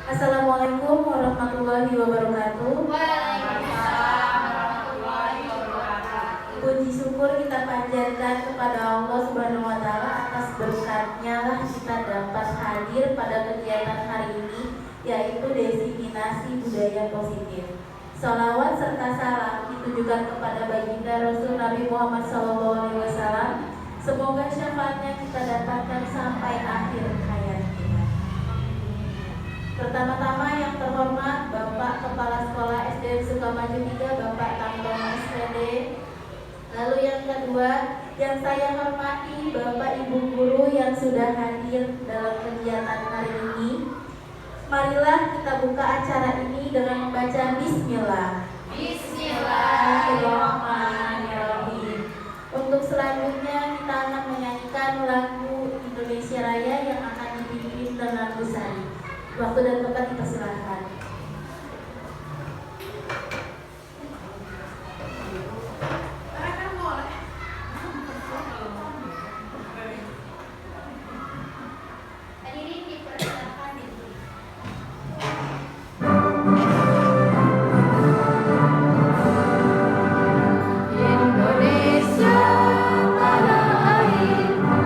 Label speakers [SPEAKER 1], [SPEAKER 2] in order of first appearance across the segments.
[SPEAKER 1] Assalamualaikum warahmatullahi wabarakatuh.
[SPEAKER 2] Waalaikumsalam warahmatullahi wabarakatuh.
[SPEAKER 1] Puji syukur kita panjatkan kepada Allah Subhanahu wa Ta'ala atas berkatnya lah kita dapat hadir pada kegiatan hari ini, yaitu Desiminasi Budaya Positif. Sholawat serta salam ditujukan kepada baginda Rasul Nabi Muhammad SAW. Semoga syafaatnya kita dapatkan sampai akhir hayat kita. Pertama-tama yang terhormat Bapak Kepala Sekolah SDN Sukamaju 3, Bapak Tamtono SPD. Lalu yang kedua, yang saya hormati Bapak Ibu Guru yang sudah hadir dalam kegiatan hari ini. Marilah kita buka acara ini dengan membaca Bismillah. Bismillahirrahmanirrahim. Untuk selanjutnya kita akan menyanyikan lagu Indonesia Raya yang akan dipimpin dengan Bu Sari. Waktu dan tempat dipersilahkan.
[SPEAKER 2] Hadirin dipersilakan duduk. Indonesia tanah airku,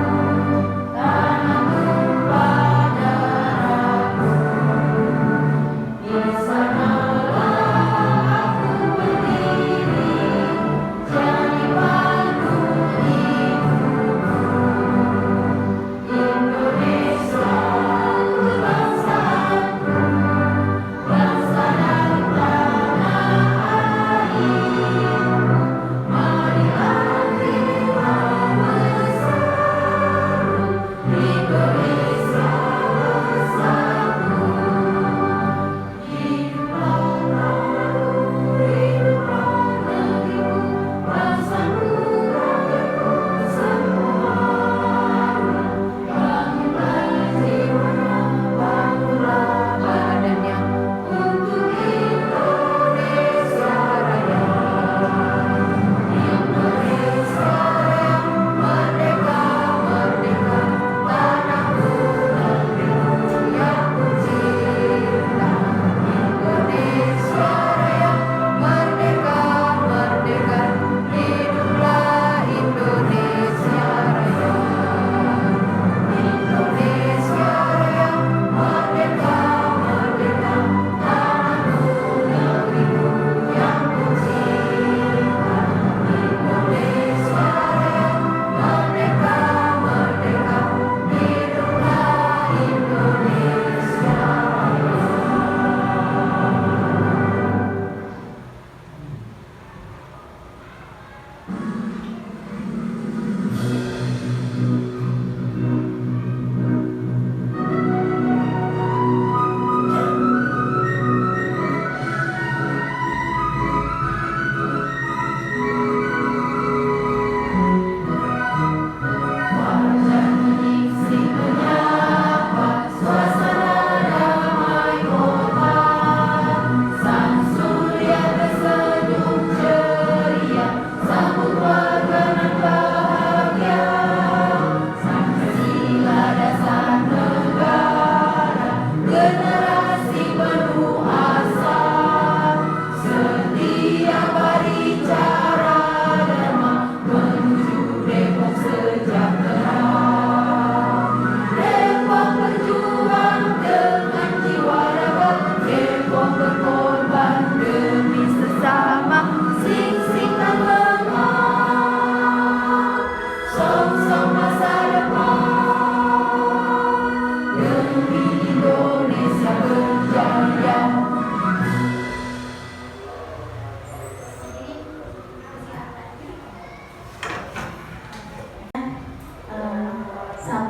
[SPEAKER 2] tanah tumpah darahku.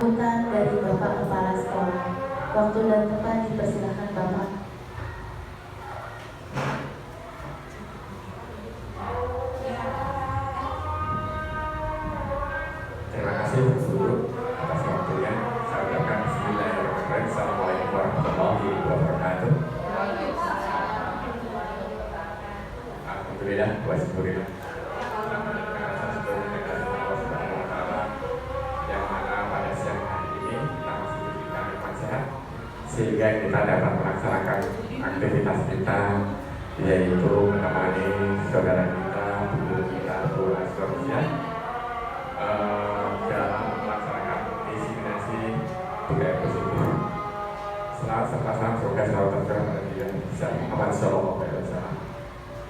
[SPEAKER 1] sambutan dari Bapak Kepala Sekolah. Waktu dan tempat dipersilakan Bapak.
[SPEAKER 3] Terima kasih Guru atas waktunya. Saya ucapkan bismillahirrahmanirrahim. Assalamualaikum warahmatullahi wabarakatuh. Alhamdulillah wa syukurillah. Yang mana pada siang hari ini kita masih diberikan nikmat sehat sehingga kita dapat melaksanakan aktivitas kita, yaitu menemani saudara kita, guru kita, guru seterusnya dalam melaksanakan diseminasi budaya positif. Selamat serta salam semoga selalu tercurah pada dia bisa Muhammad Sallallahu Alaihi Wasallam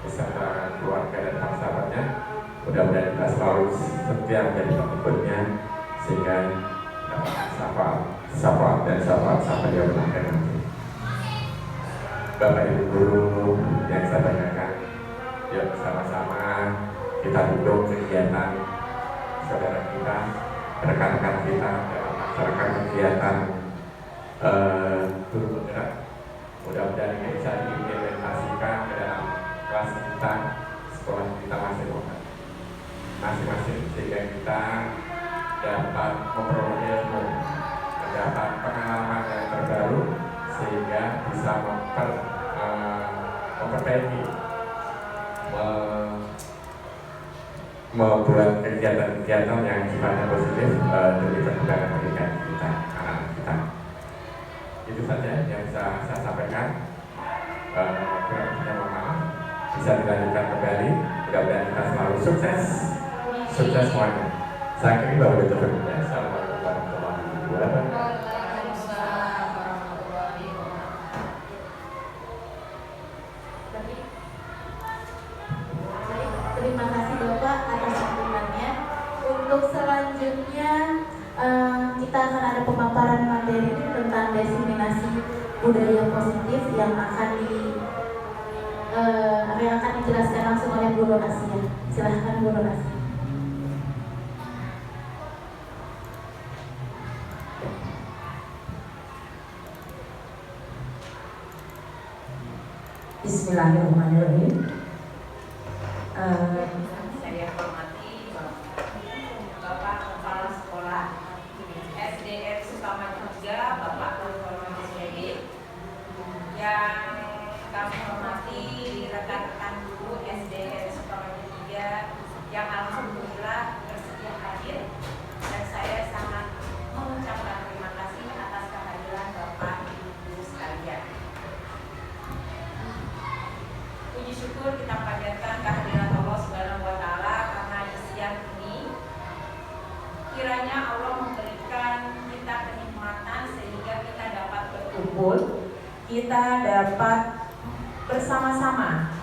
[SPEAKER 3] beserta keluarga dan para sahabatnya. Mudah-mudahan kita selalu setia menjadi pengikutnya sehingga dapat syafaat dan syafaat sampai di akhir nanti. Bapak Ibu guru yang saya banggakan, yuk sama-sama kita dukung kegiatan saudara kita, rekan-rekan kita dalam melaksanakan kegiatan guru penggerak. Mudah-mudahan ini bisa diimplementasikan ke dalam kelas kita, sekolah kita masing-masing sehingga kita dapat memperoleh ilmu, mendapat pengalaman yang terbaru sehingga bisa memperbaiki, membuat kegiatan-kegiatan yang sifatnya positif demi perkembangan pendidikan kita, anak-anak kita. Itu saja yang bisa saya sampaikan. Kurang lebihnya mohon maaf. Bisa dilanjutkan kembali. Mudah-mudahan kita selalu sukses semuanya. Saya kira bahwa itu berbeda. Assalamualaikum warahmatullahi wabarakatuh.
[SPEAKER 1] Terima kasih Bapak atas sambutannya. Untuk selanjutnya kita akan ada pemaparan materi tentang diseminasi budaya positif yang akan dijelaskan langsung oleh Guru Asia. Silahkan Guru Asia.
[SPEAKER 4] Bismillahirrahmanirrahim.
[SPEAKER 5] Saya hormati Bapak Kepala Sekolah SDN Sukama 3, Bapak Hormati SPG, yang kami hormati rekan-rekan guru SDN Sukama 3 yang alhamdulillah bersedia hadir, dan saya sangat mengucapkan terima kasih atas kehadiran Bapak Ibu sekalian. Puji syukur kita panjatkan kehadiran Allah Subhanahu wa Ta'ala karena di siang ini kiranya Allah memberikan kita kenikmatan sehingga kita dapat berkumpul, kita dapat bersama-sama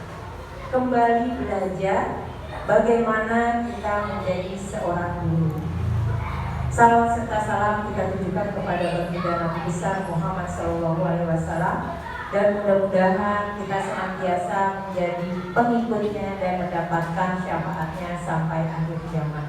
[SPEAKER 5] kembali belajar bagaimana kita menjadi seorang guru. Salam serta salam kita tujukan kepada baginda Nabi besar Muhammad Sallallahu Alaihi Wasallam, dan mudah-mudahan kita senantiasa menjadi pengikutnya dan mendapatkan syafaatnya sampai akhir zaman.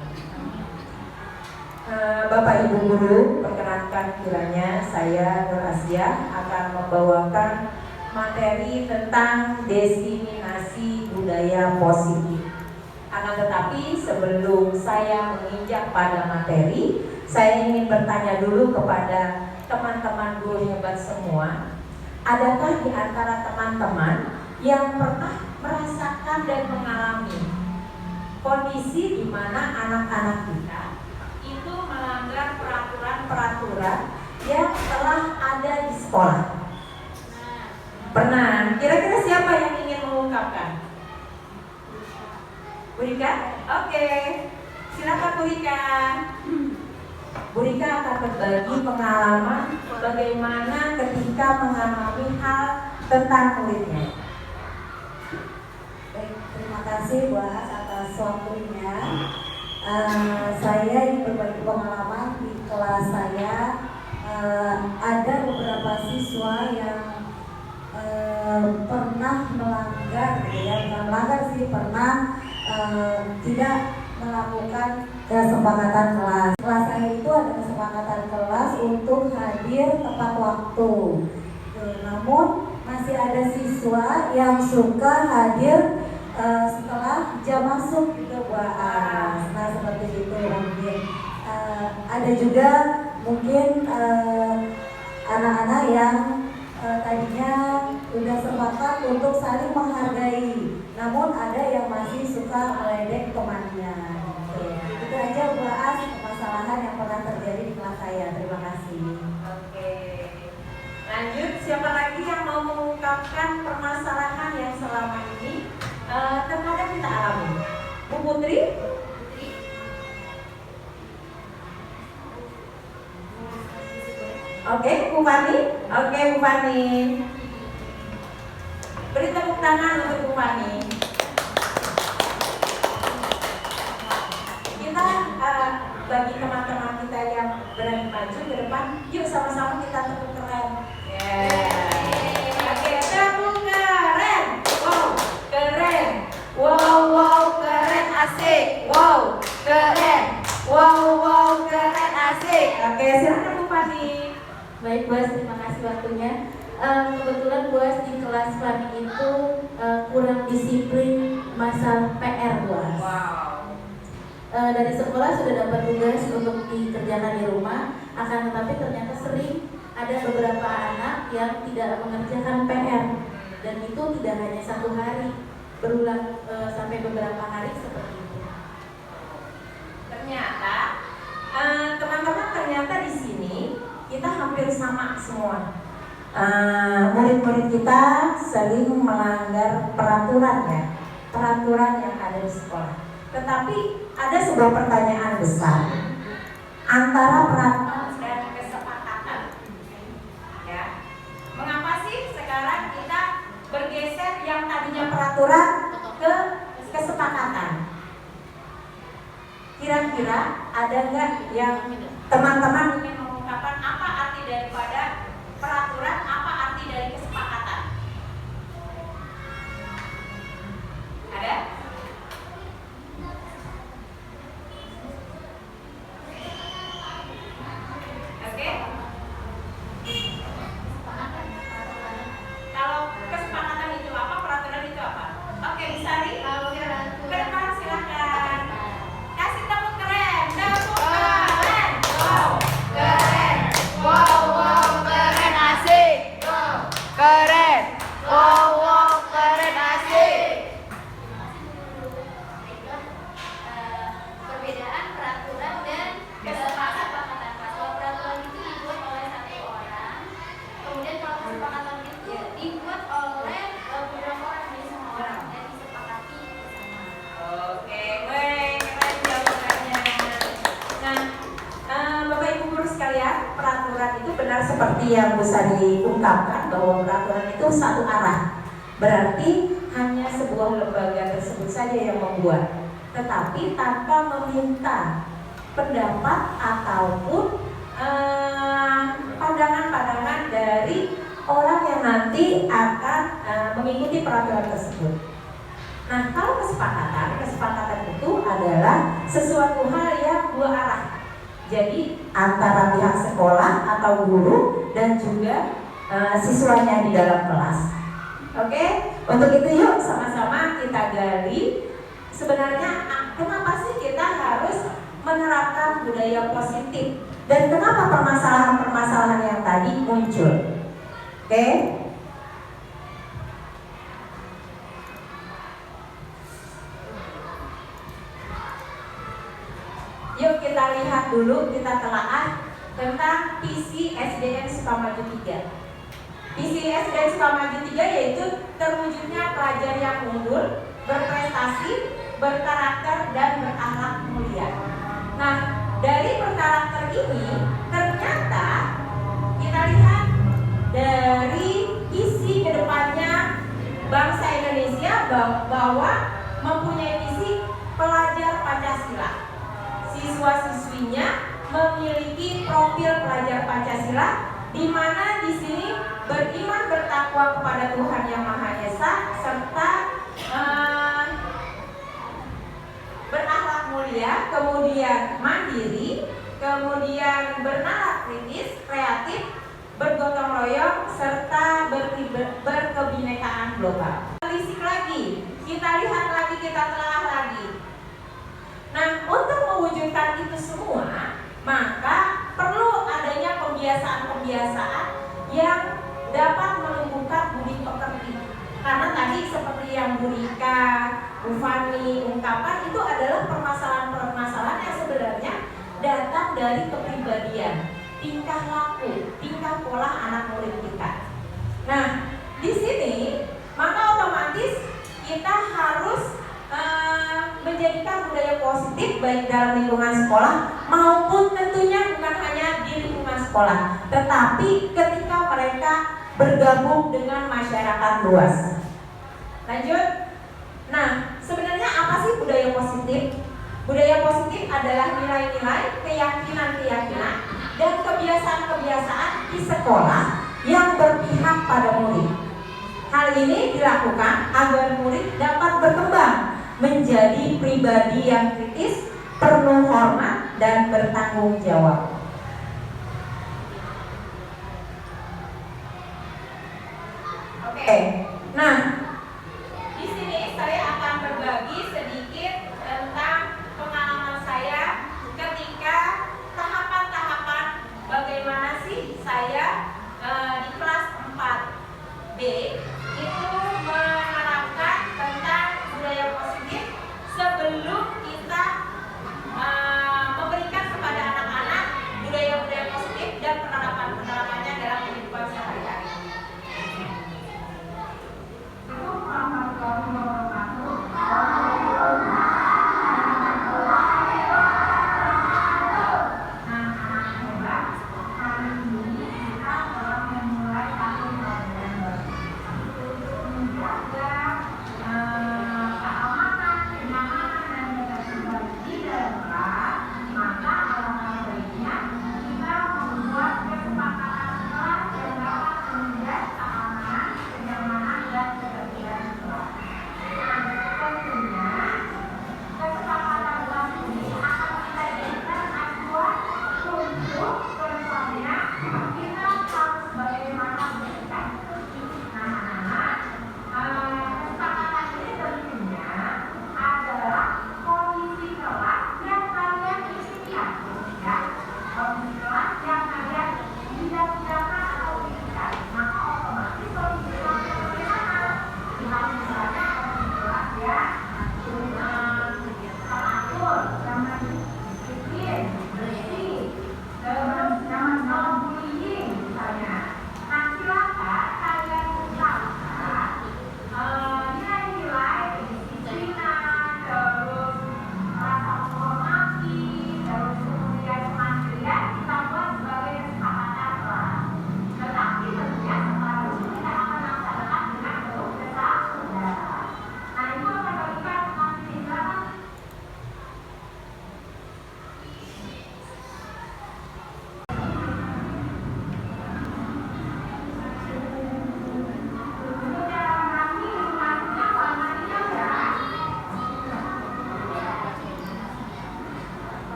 [SPEAKER 5] Bapak Ibu guru, perkenankan kiranya saya Nur Asia akan membawakan materi tentang diseminasi budaya positif. Akan tetapi sebelum saya menginjak pada materi, saya ingin bertanya dulu kepada teman-teman guru hebat semua. Adakah di antara teman-teman yang pernah merasakan dan mengalami kondisi di mana anak-anak kita itu melanggar peraturan-peraturan yang telah ada di sekolah? Pernah? Kira-kira siapa yang ingin mengungkapkan? Bu Rika? Oke, silakan Bu Rika. Bu Rika akan berbagi pengalaman bagaimana ketika mengalami hal tentang muridnya.
[SPEAKER 4] Baik, terima kasih Bu As atas waktunya. Saya ingin berbagi pengalaman di kelas saya. Ada beberapa siswa yang pernah melanggar, bukan melanggar sih, pernah tidak melakukan kesepakatan kelas. Kelas saya itu ada kesepakatan kelas untuk hadir tepat waktu. Namun masih ada siswa yang suka hadir setelah jam masuk gitu Bu Aas. Nah seperti itu mungkin. Ada juga mungkin anak-anak yang tadinya sudah sepakat untuk saling menghargai, namun ada yang masih suka meledek temannya. Gitu. Itu aja Bu Aas permasalahan yang pernah terjadi di kelas saya. Terima kasih.
[SPEAKER 5] Oke. Lanjut, siapa lagi yang mau mengungkapkan permasalahan yang selama ini terkadang kita alami? Bu Putri? Oke, Bu Fani? Oke, Bu Fani. Beri tepuk tangan untuk Bu Fani. Kita bagi teman-teman kita yang berani maju ke depan, yuk sama-sama kita tepuk keren. Oke, tepuk keren. Wow, keren. Wow, keren, asik. Wow, keren. Wow, keren, asik. Oke, silakan Bu Fani.
[SPEAKER 1] Baik Boas, terima kasih waktunya. Kebetulan Boas di kelas Fani itu kurang disiplin masalah PR Boas.
[SPEAKER 5] Wow.
[SPEAKER 1] Dari sekolah sudah dapat tugas untuk dikerjakan di rumah, akan tetapi ternyata sering ada beberapa anak yang tidak mengerjakan PR, dan itu tidak hanya satu hari, berulang sampai beberapa hari seperti itu.
[SPEAKER 5] Ternyata teman-teman ternyata di sini kita hampir sama semua. Murid-murid kita sering melanggar peraturan yang ada di sekolah. Tetapi ada sebuah pertanyaan besar antara peraturan dan kesepakatan. Ya, mengapa sih sekarang kita bergeser yang tadinya peraturan ke kesepakatan? Kira-kira ada nggak yang teman-teman ingin mengungkapkan apa arti daripada peraturan, apa arti dari kesepakatan? Ada? Oke? Kalau kesepakatan itu apa, peraturan itu apa? Oke, Bisari, ke depan silakan. Kasih tepuk keren, tepuk keren. Wow, keren. Wow, keren, asik. Keren. Wow, keren, asik.
[SPEAKER 2] Perbedaan peraturan dan kesepakatan. Kalau peraturan itu dibuat oleh satu orang, kemudian kalau kesepakatan itu dibuat oleh beberapa orang, jadi semua orang dan disepakati bersama.
[SPEAKER 5] Oke, baik, keren jawabannya. Nah, Bapak Ibu guru sekalian, peraturan itu benar seperti yang Bu Sari ungkapkan bahwa peraturan itu satu arah. Berarti hanya sebuah lembaga tersebut saja yang membuat, tetapi tanpa meminta pendapat ataupun pandangan-pandangan dari orang yang nanti akan mengikuti peraturan tersebut. Nah, kalau kesepakatan itu adalah sesuatu hal yang dua arah. Jadi antara pihak sekolah atau guru dan juga siswanya di dalam kelas. Oke, untuk itu yuk sama-sama kita gali sebenarnya kenapa sih kita harus menerapkan budaya positif dan kenapa permasalahan-permasalahan yang tadi muncul. Oke? Yuk kita lihat dulu, kita telaah tentang visi SDN Sukamaju 3. Visi SDN Sukamaju 3 yaitu terwujudnya pelajar yang unggul, berprestasi, berkarakter, dan berakhlak mulia. Nah, dari berkarakter ini ternyata kita lihat dari visi kedepannya bangsa Indonesia bahwa mempunyai visi pelajar Pancasila. Siswa-siswinya memiliki profil pelajar Pancasila, di mana di sini beriman bertakwa kepada Tuhan Yang Maha Esa serta berakhlak mulia. kemudian mandiri, kemudian bernalar kritis, kreatif, bergotong royong, serta berkebinekaan global. Telisik lagi, kita lihat lagi, kita telah lagi. Nah, untuk mewujudkan itu semua, maka perlu adanya pembiasaan-pembiasaan yang dapat menumbuhkan budi pekerti. Karena tadi seperti yang Bu Rika, Bu Fani ungkapkan, itu adalah permasalahan-permasalahan yang sebenarnya datang dari kepribadian, tingkah laku, tingkah pola anak murid kita. Nah, di sini maka otomatis kita harus menjadikan budaya positif baik dalam lingkungan sekolah maupun tentunya bukan hanya di lingkungan sekolah, tetapi ketika mereka bergabung dengan masyarakat luas. Lanjut. Nah, sebenarnya apa sih budaya positif? Budaya positif adalah nilai-nilai, keyakinan-keyakinan, dan kebiasaan-kebiasaan di sekolah yang berpihak pada murid. Hal ini dilakukan agar murid dapat berkembang menjadi pribadi yang kritis, penuh hormat, dan bertanggung jawab. Oke, nah di sini saya akan berbagi sedikit tentang pengalaman saya ketika tahapan-tahapan bagaimana sih saya di kelas 4B itu menerapkan tentang budaya positif sebelum kita memberikan kepada anak-anak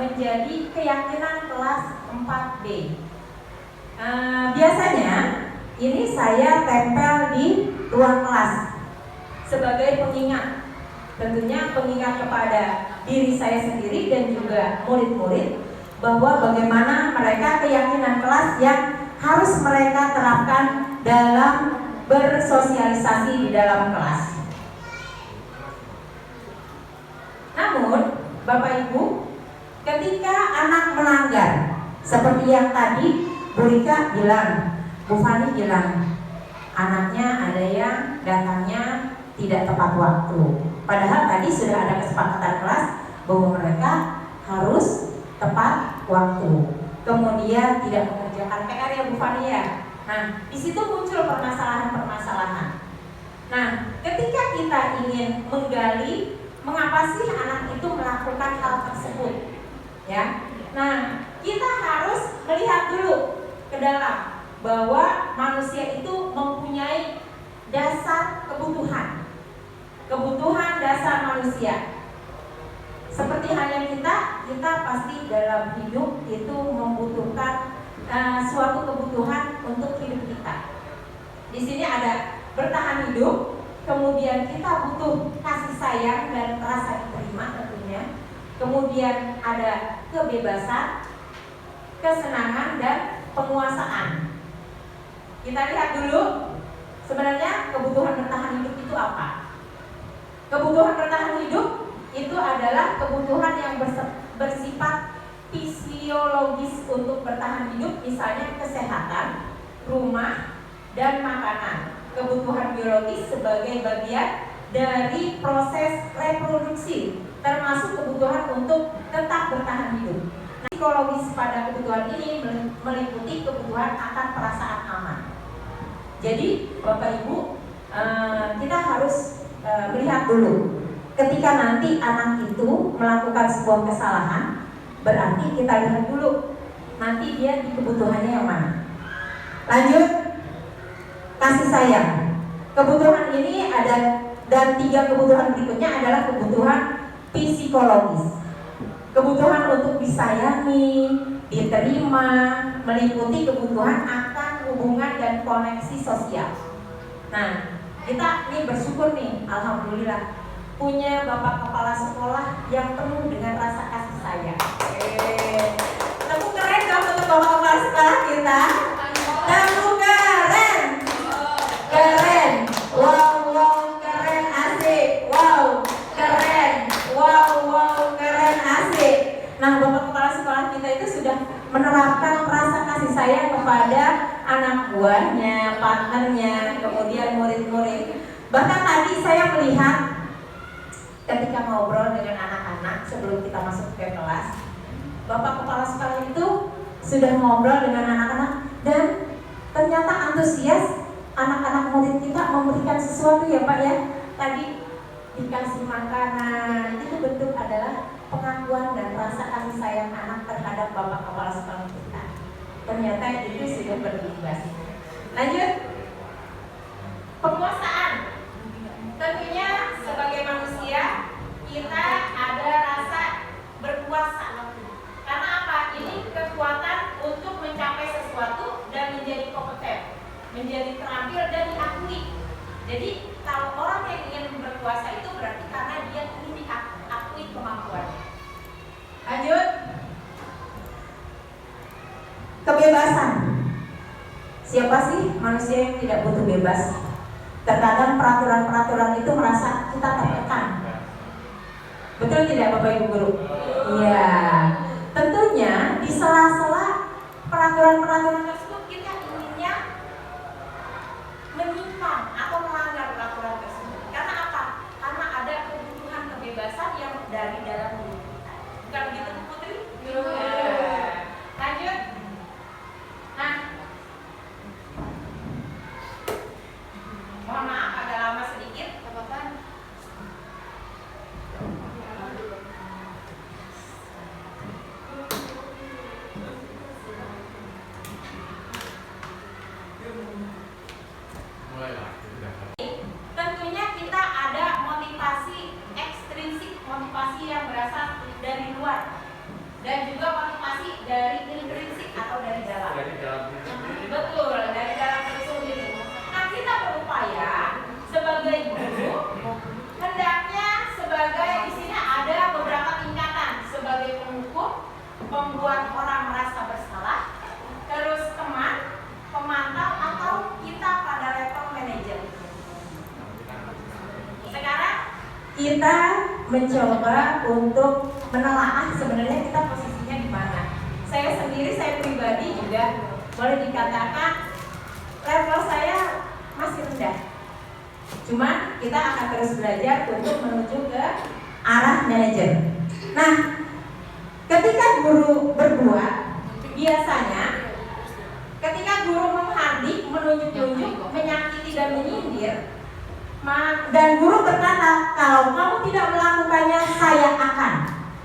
[SPEAKER 5] menjadi keyakinan kelas 4B. Biasanya ini saya tempel di ruang kelas sebagai pengingat, tentunya pengingat kepada diri saya sendiri dan juga murid-murid bahwa bagaimana mereka keyakinan kelas yang harus mereka terapkan dalam bersosialisasi di dalam kelas. Namun, Bapak Ibu, ketika anak melanggar, seperti yang tadi Bu Rika bilang, Bu Fani bilang, anaknya ada yang datangnya tidak tepat waktu. Padahal tadi sudah ada kesepakatan kelas bahwa mereka harus tepat waktu. Kemudian tidak mengerjakan PR ya Bu Fani ya. Nah, di situ muncul permasalahan-permasalahan. Nah, ketika kita ingin menggali mengapa sih anak itu melakukan hal tersebut, ya? Nah, kita harus melihat dulu ke dalam bahwa manusia itu mempunyai dasar kebutuhan dasar manusia. Seperti halnya kita pasti dalam hidup itu membutuhkan suatu kebutuhan untuk hidup kita. Di sini ada bertahan hidup, kemudian kita butuh kasih sayang dan rasa diterima tentunya. Kemudian ada kebebasan, kesenangan dan penguasaan. Kita lihat dulu sebenarnya kebutuhan bertahan hidup itu apa? Kebutuhan bertahan hidup itu adalah kebutuhan yang bersifat fisiologis untuk bertahan hidup, misalnya kesehatan, rumah, dan makanan. Kebutuhan biologis sebagai bagian dari proses reproduksi, termasuk kebutuhan untuk tetap bertahan hidup. Nah, psikologis pada kebutuhan ini meliputi kebutuhan akan perasaan aman. Jadi Bapak Ibu, kita harus melihat dulu ketika nanti anak itu melakukan sebuah kesalahan, berarti kita lihat dulu nanti dia di kebutuhannya yang mana. Lanjut, kasih sayang. Kebutuhan ini ada, dan 3 kebutuhan berikutnya adalah kebutuhan psikologis. Kebutuhan untuk disayangi, diterima, meliputi kebutuhan akan hubungan dan koneksi sosial. Nah, kita ini bersyukur nih, alhamdulillah punya Bapak Kepala Sekolah yang penuh dengan rasa kasih sayang. Tepuk keren dong untuk Bapak Kepala Sekolah kita. Tepuk keren. Keren. Wow, keren, asik. Wow, keren. Wow, keren, asik. Nah, Bapak Kepala Sekolah kita itu sudah menerapkan rasa kasih sayang kepada anak buahnya, partnernya, kemudian murid-murid. Bahkan tadi saya melihat ketika ngobrol dengan anak-anak sebelum kita masuk ke kelas, Bapak Kepala Sekolah itu sudah ngobrol dengan anak-anak dan ternyata antusias anak-anak murid kita memberikan sesuatu ya Pak ya. Tadi dikasih makanan, itu bentuk adalah pengakuan dan rasa kasih sayang anak terhadap Bapak Kepala Sekolah kita. Ternyata itu sudah berimbas. Lanjut, penguasaan. Tentunya sebagai manusia kita ada rasa berkuasa. Karena apa? Ini kekuatan untuk mencapai sesuatu dan menjadi kompeten, menjadi terampil dan diakui. Jadi kalau orang yang ingin berkuasa itu berarti karena dia ingin diakui kemampuannya. Lanjut, kebebasan. Siapa sih manusia yang tidak butuh bebas? Terkadang peraturan-peraturan itu merasa kita tertekan. Betul tidak Bapak Ibu Guru? Iya. Tentunya di sela-sela peraturan-peraturan tersebut kita inginnya menyimpang atau melanggar peraturan tersebut. Karena apa? Karena ada kebutuhan kebebasan yang dari dalam diri kita. Bukan begitu Bu Putri? Lanjut. Nah, mohon maaf agak lama sedikit, Bapak. Tentunya kita ada motivasi ekstrinsik, motivasi yang berasal dari luar. dan juga motivasi dari intrinsik atau dari dalam.
[SPEAKER 3] Dari dalam
[SPEAKER 5] Betul, dari dalam itu sendiri. Nah, kita berupaya sebagai guru, hendaknya sebagai di sini ada beberapa tingkatan, sebagai penghukum, pembuat orang merasa bersalah, terus teman, pemantau, atau kita pada level manajer. Sekarang kita mencoba untuk menelaah sebenarnya kita posisinya di mana. Saya sendiri, saya pribadi juga boleh dikatakan level saya masih rendah. Cuma kita akan terus belajar untuk menuju ke arah manajer. Nah, ketika guru berbuat, biasanya ketika guru menghardik, menunjuk-nunjuk, menyakiti dan menyindir, dan guru berkata, kalau kamu tidak melakukannya, saya akan.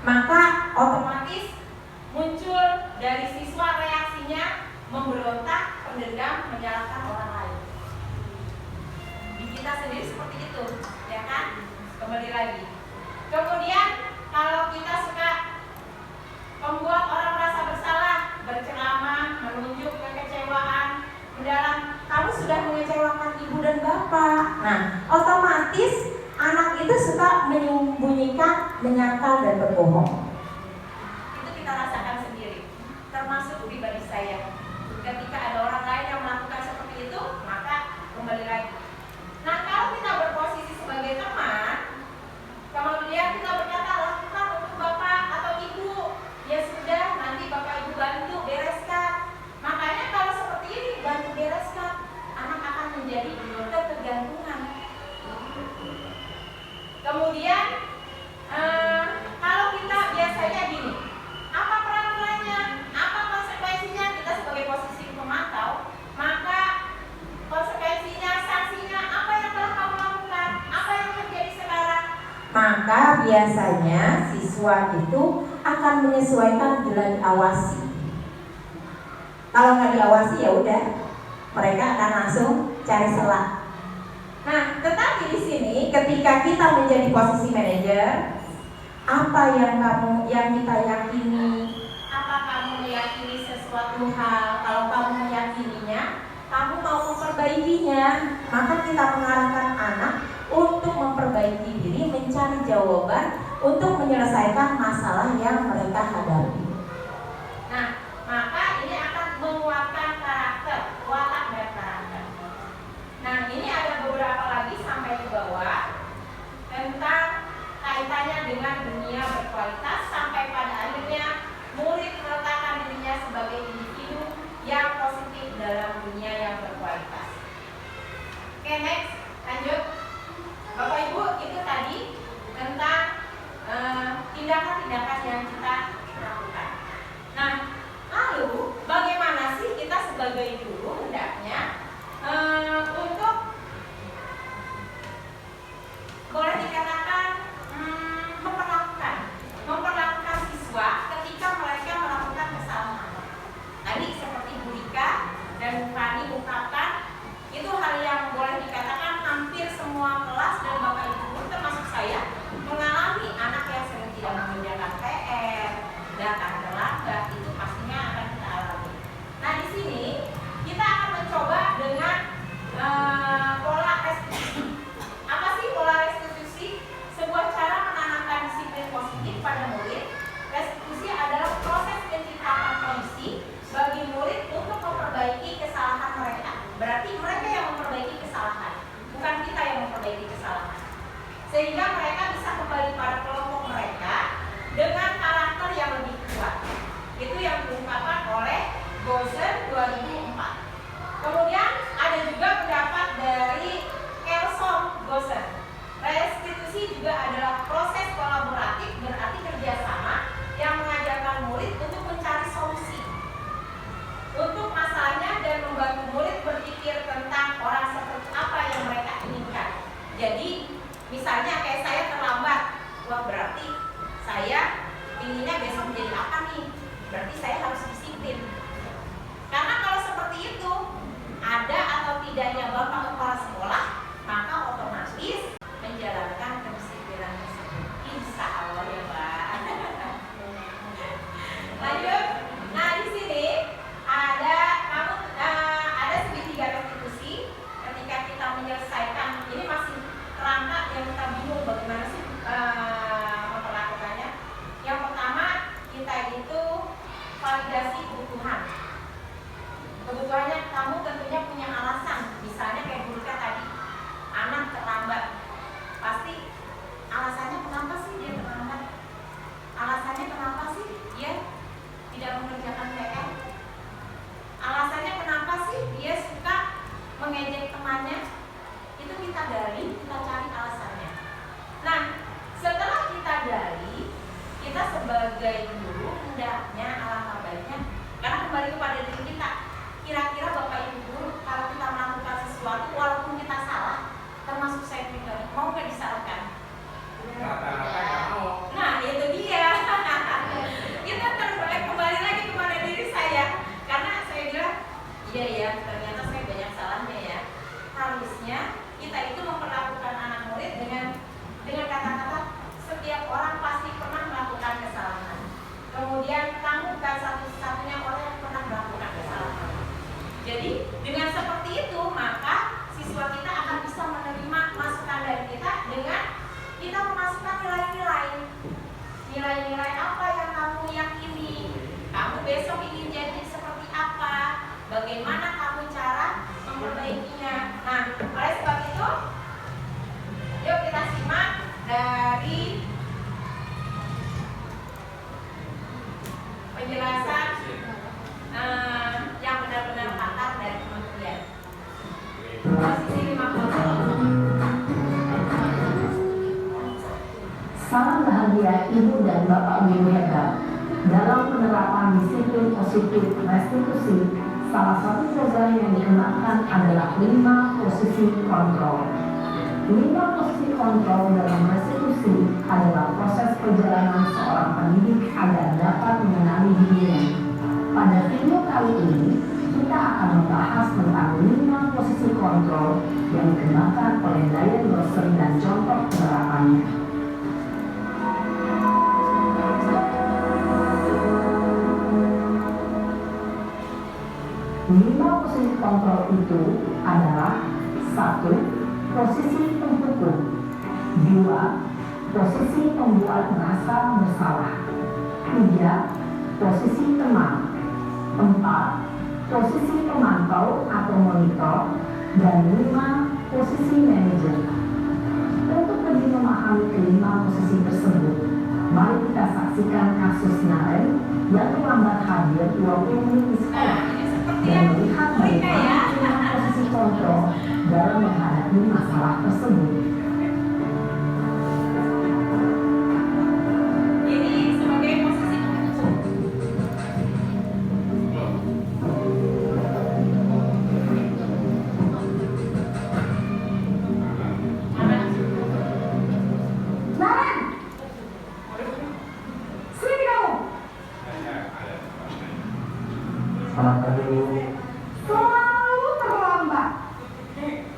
[SPEAKER 5] Maka otomatis muncul dari siswa reaksinya memberontak, pendendam, menyalahkan orang lain. Di kita sendiri seperti itu, ya kan? Kembali lagi. Kemudian kalau kita suka membuat orang merasa bersalah, berceramah, menunjuk kekecewaan mendalam, kamu sudah mengecewakan ibu dan bapak. Nah, otomatis anak itu suka menyembunyikan, menyangkal dan berbohong. Itu kita rasakan sendiri, termasuk pribadi saya. Ketika ada orang lain yang melakukan seperti itu, maka kembali lagi. Nah, kalau kita berposisi sebagai teman, kemudian kita berkata, lakukan untuk bapak atau ibu, ya sudah, nanti bapak ibu bantu bereskan. Makanya kalau seperti ini, bantu bereskan, anak akan menjadi ketergantungan. Kemudian kalau kita biasanya gini, apa peraturannya, apa konsekuensinya, kita sebagai posisi pemantau, maka konsekuensinya, sanksinya, apa yang telah kamu lakukan, apa yang terjadi sekarang. Maka biasanya siswa itu akan menyesuaikan bila diawasi. Kalau nggak diawasi ya udah, mereka akan langsung cari celah. Nah, tetapi di sini ketika kita menjadi posisi manajer, apa yang kita yakini, apa kamu meyakini sesuatu hal, kalau kamu meyakininya, kamu mau memperbaikinya, maka kita mengarahkan anak untuk memperbaiki diri, mencari jawaban untuk menyelesaikan masalah yang mereka hadapi. Nah, maka ini akan menguatkan karakter, watak dan karakter. Nah, ini ada beberapa lagi sampai ke bawah tentang kaitannya dengan dunia berkualitas sampai pada akhirnya murid meletakkan dirinya sebagai individu yang positif dalam dunia yang berkualitas. Oke, next, lanjut. Bapak Ibu, itu tadi tentang tindakan-tindakan yang kita lakukan. Nah, lalu bagaimana sih kita sebagai guru hendaknya untuk boleh dikatakan memperlakukan siswa ketika mereka melakukan kesalahan. Tadi seperti Bu Rika dan Bu Fani ungkapkan, itu hal yang boleh dikatakan hampir semua kelas dan Bapak Ibu pun termasuk saya mengalami anak yang sering tidak mengerjakan PR, datang terlambat, itu pastinya akan kita alami. Nah, di sini kita akan mencoba dengan pola restitusi. Apa sih pola restitusi? Sebuah cara menanamkan disiplin positif pada murid. Restitusi adalah proses penciptaan kondisi bagi murid untuk memperbaiki kesalahan mereka. Berarti mereka yang memperbaiki kesalahan, bukan kita yang memperbaiki kesalahan. Sehingga mereka bisa kembali pada kelompok mereka dengan karakter yang lebih kuat. Itu yang diungkapkan oleh Gozen 2004. Kemudian ada juga pendapat dari Kelsom Gozen. Restitusi juga adalah proses kolaboratif, berarti kerjasama yang mengajarkan murid untuk mencari solusi untuk masalahnya dan membantu murid berpikir tentang orang seperti apa yang mereka inginkan. Jadi misalnya kayak saya terlambat, wah berarti saya inginnya besok menjadi apa nih? Berarti saya harus disiplin. Karena kalau seperti itu, ada atau tidaknya Bapak Kepala Sekolah, maka otomatis menjalankan kedisiplinan tersebut. Insya Allah ya Pak. kita sebagai guru hendaknya alangkah baiknya, karena kembali kepada diri kita. Kira-kira Bapak Ibu guru, kalau kita melakukan sesuatu walaupun kita salah, termasuk saya pribadi, mau nggak disalahkan?
[SPEAKER 3] Rata-rata nggak mau.
[SPEAKER 5] Nah itu dia. Kita kembali lagi kepada diri saya, karena saya bilang iya ya, ternyata saya banyak salahnya ya. Harusnya kita itu memperlakukan anak murid dengan kata-kata setiap orang pasti pernah melakukan kesalahan. Kemudian kamu bukan satu-satunya orang yang pernah melakukan kesalahan. Jadi dengan seperti itu maka siswa kita akan bisa menerima masukan dari kita dengan kita memasukkan nilai-nilai apa yang kamu yakini, kamu besok ingin jadi seperti apa, bagaimana kamu cara memperbaikinya. Nah, oleh sebab itu yuk kita simak dari penjelasan yang benar-benar patah dari kementerian. Posisi 50.
[SPEAKER 6] Salam bahagia Ibu dan Bapak Guru hebat. Dalam penerapan disiplin positif restitusi, salah satu program yang dikembangkan adalah 5 posisi kontrol. 5 posisi kontrol dalam restitusi adalah proses perjalanan seorang pendidik agar dapat mengenali dirinya. Pada video kali ini, kita akan membahas tentang 5 posisi kontrol yang dikembangkan oleh Diane Grosser dan contoh penerapannya. 5 posisi kontrol itu adalah 1. Posisi penghukum, 2. Posisi pembuat merasa bersalah, 3. Posisi teman, 4. Posisi pemantau atau monitor, dan 5. Posisi manajer. Untuk lebih memahami kelima posisi tersebut, mari kita saksikan kasus Naren yang terlambat hadir 20 menit di sekolah dan melihat bagaimana kelima posisi kontrol dalam menghadapi masalah tersebut.
[SPEAKER 5] Ini sebagai posisi
[SPEAKER 6] Naren! Sini kamu!
[SPEAKER 3] Selamat pagi Bu.
[SPEAKER 6] Selalu terlambat.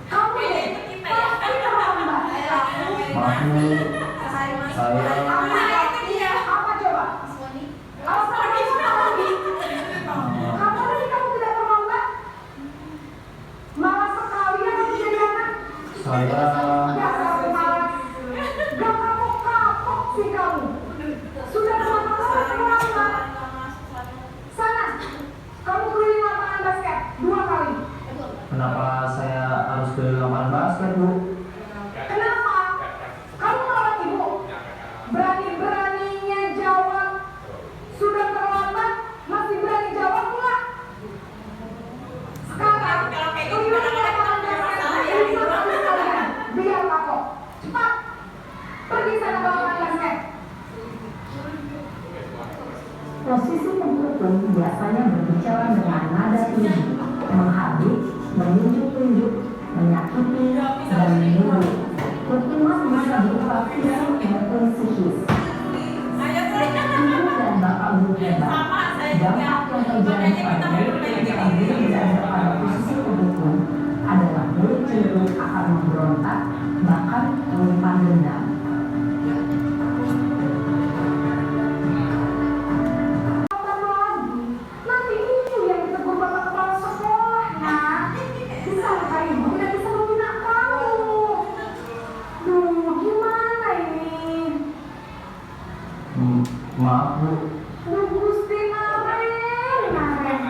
[SPEAKER 6] Kamu pasti terlambat.
[SPEAKER 3] Maaf Bu, saya
[SPEAKER 6] Apa coba? Apa lagi? Kapan lagi kamu tidak terlambat? Malas sekali ya kamu jadi anak.
[SPEAKER 3] saya
[SPEAKER 6] Dasar malas. Gak kapok-kapok sih kamu. Sudah berapa kali terlambat? Sana, kamu keliling lapangan basket 2 kali.
[SPEAKER 3] kenapa saya harus ke lapangan basket Bu?
[SPEAKER 6] Kenapa? Kamu melawan ibu. Berani-beraninya jawab. Sudah terlambat, masih berani jawab pula. Sekarang,
[SPEAKER 5] Kalau kayak gitu,
[SPEAKER 6] keliling
[SPEAKER 5] kadang-kadang
[SPEAKER 6] lapangan
[SPEAKER 5] kita punya
[SPEAKER 6] basket
[SPEAKER 5] masalah ya.
[SPEAKER 6] 5 kali sekalian. Biar kapok. Cepat. Pergi sana ke lapangan basket. Posisi penghukum biasanya berbicara dengan nada tinggi, menghabis, menunjuk-tunjuk, menyakiti, dan menyuruh. Hukuman bisa berupa fisik maupun psikis. Ibu dan Bapak Guru hebat,
[SPEAKER 5] sama saya juga.
[SPEAKER 6] dampak yang terjadi pada murid ketika murid berada pada posisi penghukum adalah murid cenderung akan memberontak, bahkan menyimpan dendam. Nanti ibu yang ditegur bapak kepala sekolah, nak. Disangka ibu tidak bisa membina kamu. Duh, gimana ini?
[SPEAKER 3] Maaf Bu,
[SPEAKER 6] Duh, Gusti Naren.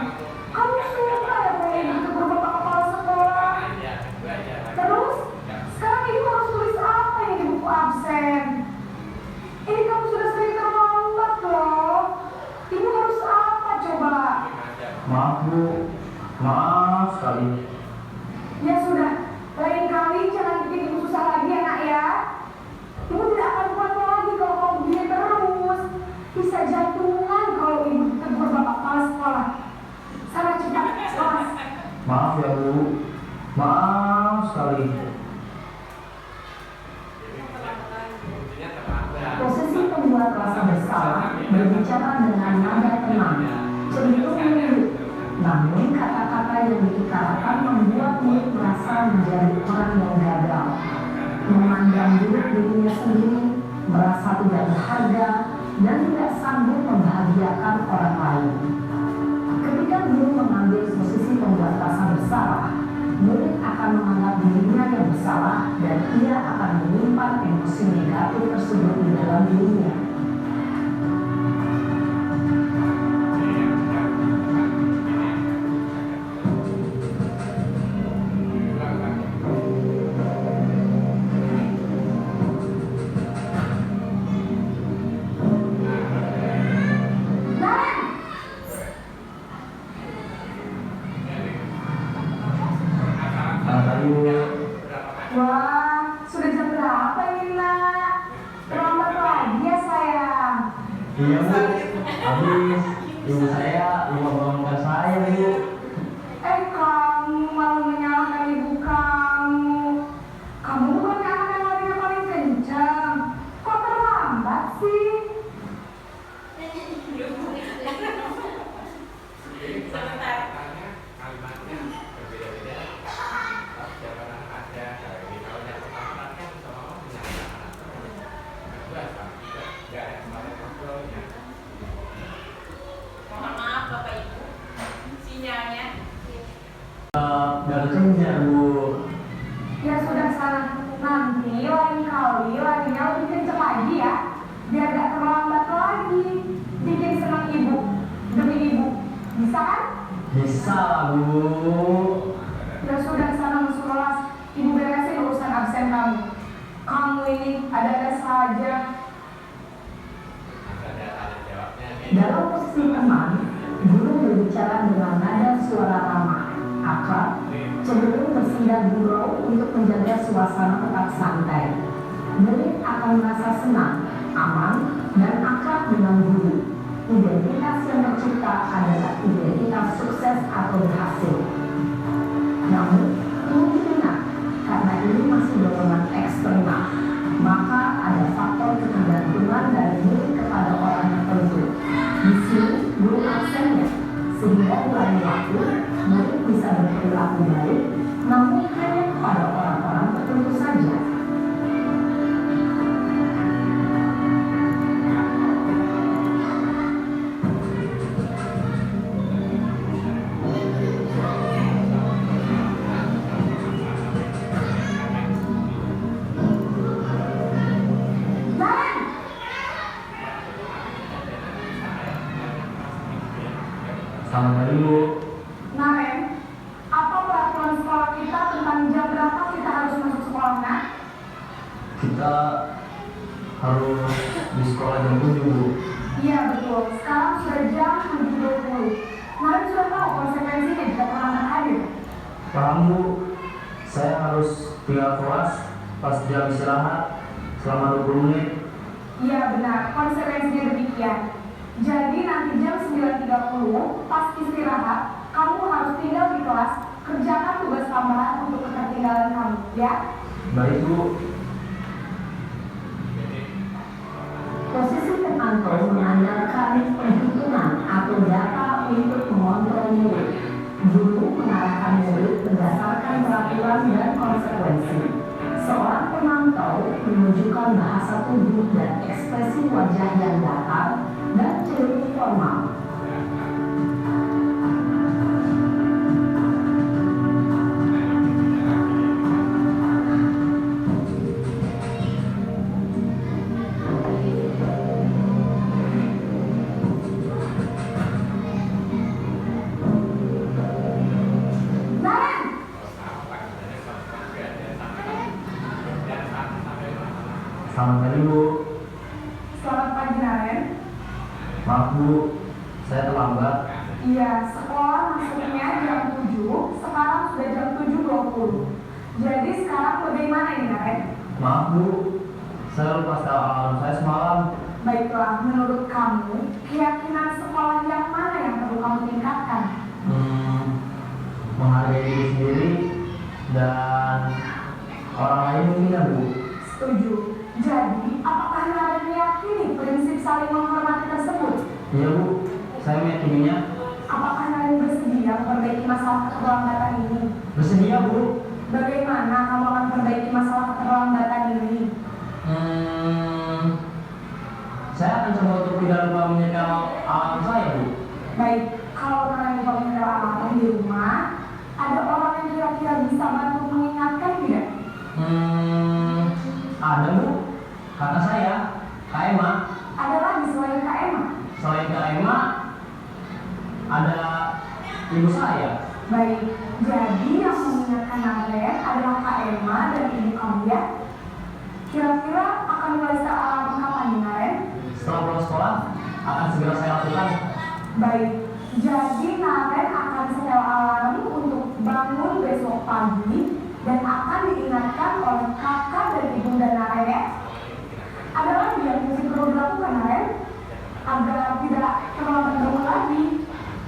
[SPEAKER 6] Kamu suka ya kalau ibu ditegur bapak kepala sekolah? Terus, sekarang ibu harus tulis apa ini di buku absen? Ini kamu sudah sering terlambat loh. Ibu harus apa coba?
[SPEAKER 3] maaf Bu, maaf sekali.
[SPEAKER 6] Ya sudah, lain kali jangan bikin ibu susah lagi ya nak ya. Ibu tidak akan kuat lagi kalau kamu begini terus.
[SPEAKER 7] Maaf ya Bu, maaf sekali.
[SPEAKER 6] Posisi pembuat rasa bersalah berbicara dengan nada tenang, cenderung lembut. Namun kata-kata yang diutarakan membuat murid merasa menjadi orang yang gagal, memandang buruk dirinya sendiri, merasa tidak berharga, dan tidak sanggup membahagiakan orang lain. Ketika guru mengambil posisi pembuat rasa bersalah, murid akan menganggap dirinya yang bersalah dan ia akan menyimpan emosi negatif tersebut di dalam dirinya.
[SPEAKER 8] Wah, sudah jam berapa ini nak? Terlambat lagi ya sayang.
[SPEAKER 7] Iya Bu, habis ibu saya lupa bangunkan saya Bu.
[SPEAKER 8] Kamu malah menyalahkan ibu kamu. Kamu bukannya anak yang larinya paling kencang. Kok terlambat sih?
[SPEAKER 5] Sebentar.
[SPEAKER 3] Kalimatnya berbeda-beda. Jawaban ada dari kalau yang pertama kan sama menyalahkan. Kedua sama tidak ada kemarin kontrolnya.
[SPEAKER 5] Mohon maaf Bapak Ibu, sinyalnya.
[SPEAKER 7] Gak kenyang Bu.
[SPEAKER 8] Ya sudah sana. Nanti lain kali larinya lebih kencang lagi ya. Biar gak terlambat lagi. Bikin senang ibu. Demi ibu. Bisa kan?
[SPEAKER 7] Bisa lah Bu.
[SPEAKER 8] Ya sudah sana masuk kelas. Ibu beresin urusan absen kamu. Kamu ini ada-ada saja.
[SPEAKER 3] Ada jawabnya.
[SPEAKER 6] Dalam posisi teman, guru berbicara dengan nada suara ramah, akrab, cenderung bersinggah gurau untuk menjaga suasana tetap santai. Murid akan merasa senang, aman, dan akrab dengan guru. Identitas yang tercipta adalah identitas sukses atau berhasil. Namun, perlu diingat, karena ini masih dorongan eksternal, maka ada faktor ketergantungan dari murid kepada orang tertentu. Di sini, guru absennya, sehingga mulai waktu, murid bisa berperilaku baik, namun hanya kepada orang-orang tertentu saja.
[SPEAKER 7] Selamat pagi Bu.
[SPEAKER 8] Naren, apa peraturan sekolah kita tentang jam berapa kita harus masuk sekolah, nak?
[SPEAKER 7] Kita harus di sekolah jam 7 Bu.
[SPEAKER 8] Iya betul, sekarang sudah jam 7.20. Naren sudah tahu konsekuensinya jika terlambat hadir.
[SPEAKER 7] Paham Bu, saya harus tinggal kelas pas jam istirahat selama 20 menit.
[SPEAKER 8] Iya benar, konsekuensinya demikian. Jadi nanti jam 9.30 pas istirahat, kamu harus tinggal di kelas, kerjakan tugas tambahan untuk ketertinggalan kamu, ya?
[SPEAKER 7] Baik Bu.
[SPEAKER 6] Posisi pemantau mengandalkan perhitungan atau data untuk mengontrol murid. Guru mengarahkan murid berdasarkan peraturan dan konsekuensi. Seorang pemantau menunjukkan bahasa tubuh dan ekspresi wajah yang datar dan cenderung formal.
[SPEAKER 7] Selamat pagi Bu.
[SPEAKER 8] Selamat pagi Naren.
[SPEAKER 7] Maaf Bu, saya terlambat.
[SPEAKER 8] Iya, sekolah masuknya jam 7, sekarang sudah jam 7.20. Jadi sekarang bagaimana ini Naren?
[SPEAKER 7] Maaf Bu, saya lupa setel alarm saya semalam.
[SPEAKER 8] Baiklah, menurut kamu, keyakinan sekolah yang mana yang perlu kamu tingkatkan?
[SPEAKER 7] menghargai diri sendiri dan orang lain mungkin ya Bu.
[SPEAKER 8] Setuju. Jadi, apakah Naren meyakini prinsip saling menghormati tersebut?
[SPEAKER 7] Iya Bu, saya meyakininya.
[SPEAKER 8] Apakah Naren bersedia memperbaiki masalah keterlambatan ini?
[SPEAKER 7] Bersedia Bu.
[SPEAKER 8] Bagaimana kamu akan perbaiki masalah keterlambatan ini?
[SPEAKER 7] Saya akan coba untuk tidak lupa menyetel alarm saya Bu.
[SPEAKER 8] Baik, kalau Naren lupa menyetel alarm di rumah, ada orang yang kira-kira bisa bantu mengingatkan tidak?
[SPEAKER 7] Ada Bu. Kata saya, Kak Emma.
[SPEAKER 8] Ada lagi selain Kak Emma?
[SPEAKER 7] Selain Kak Emma, ada ibu saya.
[SPEAKER 8] Baik, jadi yang mengingatkan Naren adalah Kak Emma dan ibu kamu ya? Kira-kira akan mulai setel alarm kapan nih Naren?
[SPEAKER 7] Setelah pulang sekolah, akan segera saya lakukan.
[SPEAKER 8] Baik, jadi Naren akan setel alarm untuk bangun besok pagi dan akan diingatkan oleh kakak dan ibunda Naren ya? Ada lagi yang mungkin perlu dilakukan Naren? Agar tidak terlambat bangun lagi.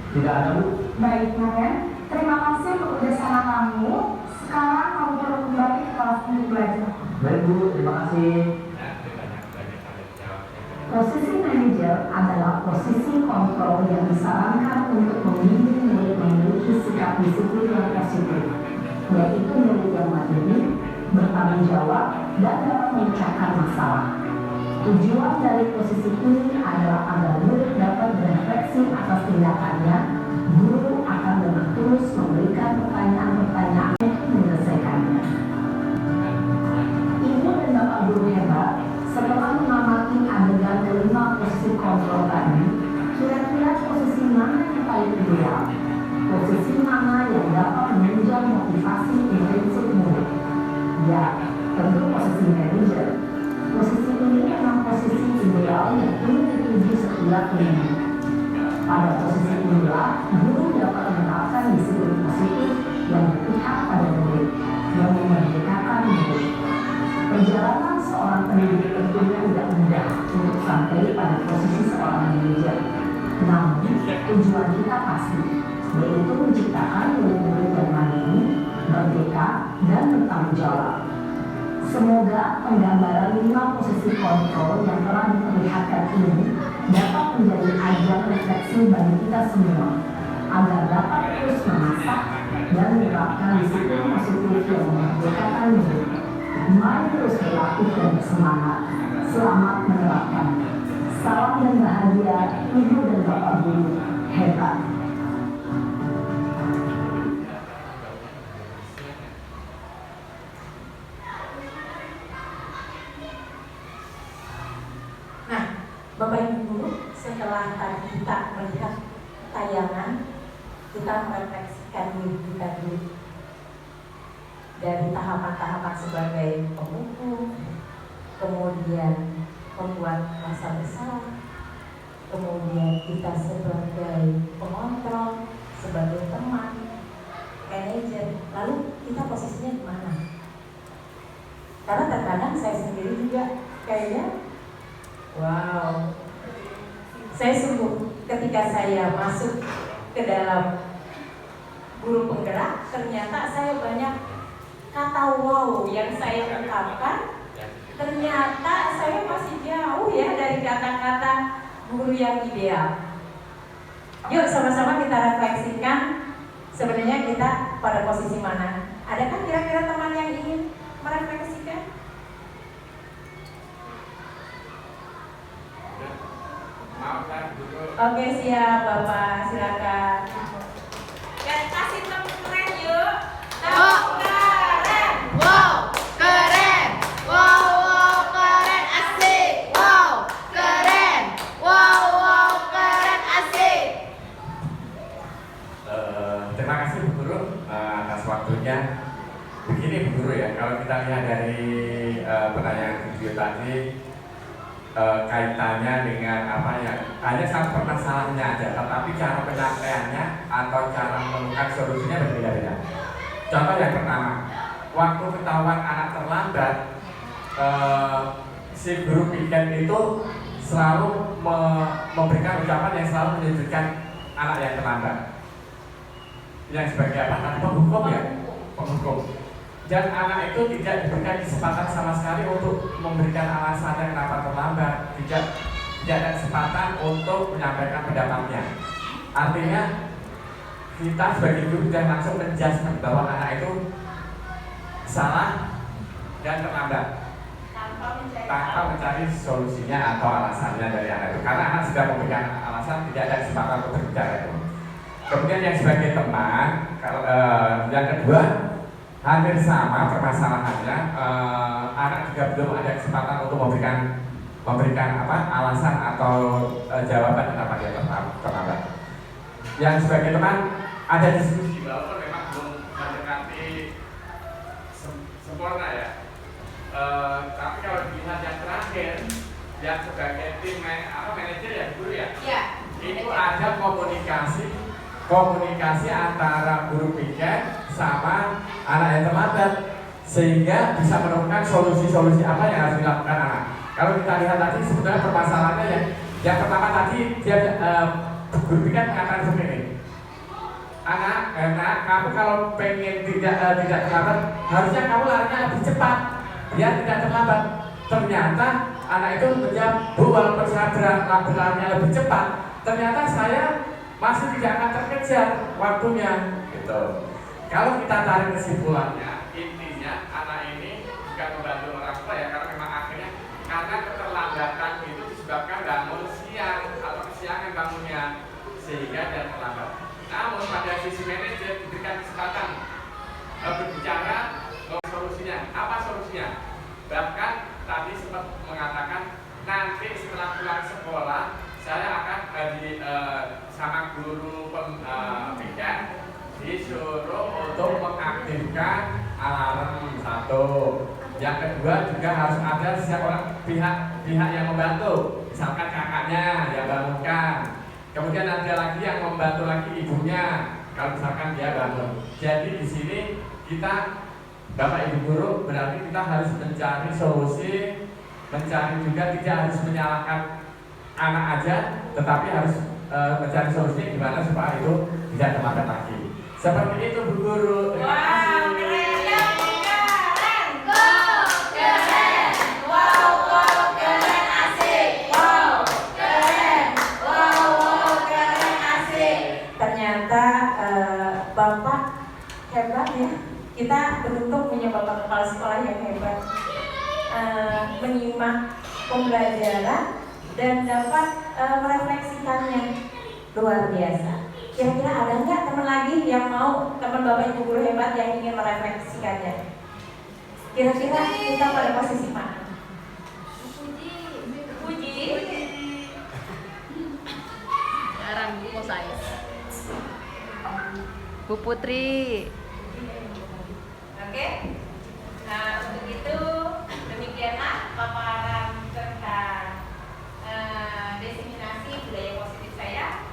[SPEAKER 7] Tidak ada Bu.
[SPEAKER 8] Baik Naren, terima kasih untuk kerjasama kamu. Sekarang kamu perlu kembali ke kelas untuk belajar.
[SPEAKER 7] Baik Bu, terima kasih.
[SPEAKER 6] Posisi manajer adalah posisi kontrol yang disarankan untuk membimbing murid memiliki sikap disiplin yang positif, yaitu murid yang mandiri, bertanggung jawab, dan dapat memecahkan masalah. Tujuan dari posisi ini adalah agar murid dapat berefleksi atas tindakannya. Guru akan dengan terus memberikan pertanyaan-pertanyaan untuk menyelesaikannya. Ibu dan Bapak guru hebat, setelah mengamati adegan kelima posisi kontrol tadi, kira-kira posisi mana yang paling ideal? Posisi mana yang dapat menunjang motivasi intensif murid? Ya, tentu posisi manajer. Posisi ini memang posisi ideal yang ingin dituju setiap murid. Pada posisi inilah, guru dapat menerapkan disiplin positif yang berpihak pada murid, yang memerdekakan murid. Perjalanan seorang pendidik tentunya tidak mudah untuk sampai pada posisi seorang manajer. Namun, tujuan kita pasti, yaitu menciptakan murid-murid yang mandiri, merdeka, dan bertanggung jawab. Semoga penggambaran 5 posisi kontrol yang telah diperlihatkan ini dapat menjadi ajang refleksi bagi kita semua, agar dapat terus mengasah dan menerapkan disiplin positif yang memerdekakan murid. Mari terus berlatih dan bersemangat. Selamat menerapkan. Salam dan bahagia, Ibu dan Bapak guru hebat.
[SPEAKER 9] Nah, Bapak Ibu guru, setelah tadi kita melihat tayangan, kita merefleksikan diri kita dulu dari tahapan-tahapan sebagai pembuku, kemudian membuat rasa bersalah, kemudian kita sebagai pengontrol, sebagai teman, manajer, lalu kita posisinya di mana? Karena terkadang saya sendiri juga kayaknya, wow, saya sungguh ketika saya masuk ke dalam guru penggerak, ternyata saya banyak kata wow yang saya ungkapkan, ternyata saya masih jauh ya dari kata-kata guru yang ideal. Yuk sama-sama kita refleksikan sebenarnya kita pada posisi mana. Adakah kira-kira teman yang ingin merefleksikan? Oke, siap Bapak, silakan.
[SPEAKER 5] Dan kasih tepuk keren yuk.
[SPEAKER 2] Wow, keren. Wow, keren. Wow, wow, keren, asik. Wow, keren. Wow, wow, keren, asik.
[SPEAKER 3] Terima kasih Bu Guru atas waktunya. Begini Bu Guru ya, kalau kita lihat dari pertanyaan video tadi, kaitannya dengan apa ya, hanya satu permasalahannya aja, tetapi cara penyampaiannya atau cara menemukan solusinya berbeda-beda. Contoh yang pertama, waktu ketahuan anak terlambat, si guru piket itu selalu memberikan ucapan yang selalu menyudutkan anak yang terlambat. yang sebagai apa? Nanti penghukum ya, penghukum. Dan anak itu tidak diberikan kesempatan sama sekali untuk memberikan alasannya kenapa terlambat, tidak ada kesempatan untuk menyampaikan pendapatnya. Artinya kita sebagai guru sudah langsung menjelaskan bahwa anak itu salah dan terlambat tanpa mencari solusinya atau alasannya dari anak itu, karena anak sudah memberikan alasan, tidak ada kesempatan untuk berbicara itu. Kemudian yang sebagai teman, yang kedua hampir sama permasalahannya, anak juga belum ada kesempatan untuk memberikan alasan atau jawaban kenapa dia terlambat. Yang sebagai teman ada diskusi walaupun memang belum mendekati sempurna ya. Tapi kalau dilihat yang terakhir, yang sebagai tim manajer ya guru ya, itu ada komunikasi antara guru piket sama anak yang terlambat, sehingga bisa menemukan solusi-solusi apa yang harus dilakukan anak. Kalau kita lihat tadi sebenarnya permasalahannya yang pertama tadi dia guru piket mengatakan seperti ini. Anak, kamu kalau pengen tidak terlambat, harusnya kamu larinya lebih cepat biar tidak terlambat. Ternyata anak itu menjawab, Bu, walaupun saya berlarinya lebih cepat, ternyata saya masih tidak akan terkejar waktunya. Gitu. Kalau kita tarik kesimpulannya, intinya anak ini bukan membantu orang tua ya, karena memang akhirnya karena keterlambatan itu disebabkan bangun siang atau kesiangan bangunnya sehingga dia terlambat. Namun pada sisi manajer diberikan kesempatan berbicara solusinya. Apa solusinya? Bahkan tadi sempat mengatakan nanti setelah pulang sekolah saya akan sama guru piket disuruh untuk mengaktifkan alarm satu. Yang kedua juga harus ada pihak yang membantu, misalkan kakaknya yang bangunkan. Kemudian ada lagi yang membantu lagi ibunya kalau misalkan dia bangun. Jadi di sini kita Bapak Ibu guru berarti kita harus mencari solusi, mencari juga tidak harus menyalahkan anak aja, tetapi harus mencari solusinya gimana supaya itu tidak terlambat lagi. Seperti itu Bu Guru. Terima kasih.
[SPEAKER 9] Bapak hebat ya, kita beruntung punya bapak kepala sekolah yang hebat, menyimak pembelajaran dan dapat merefleksikannya, luar biasa. Kira-kira ada nggak teman lagi yang mau, teman bapak ibu guru hebat yang ingin merefleksikannya? Kira-kira kita pada posisi mana? Puji.
[SPEAKER 2] Sekarang Bu saya. Bu Putri.
[SPEAKER 5] Oke. Nah, untuk itu demikianlah paparan tentang diseminasi budaya positif saya.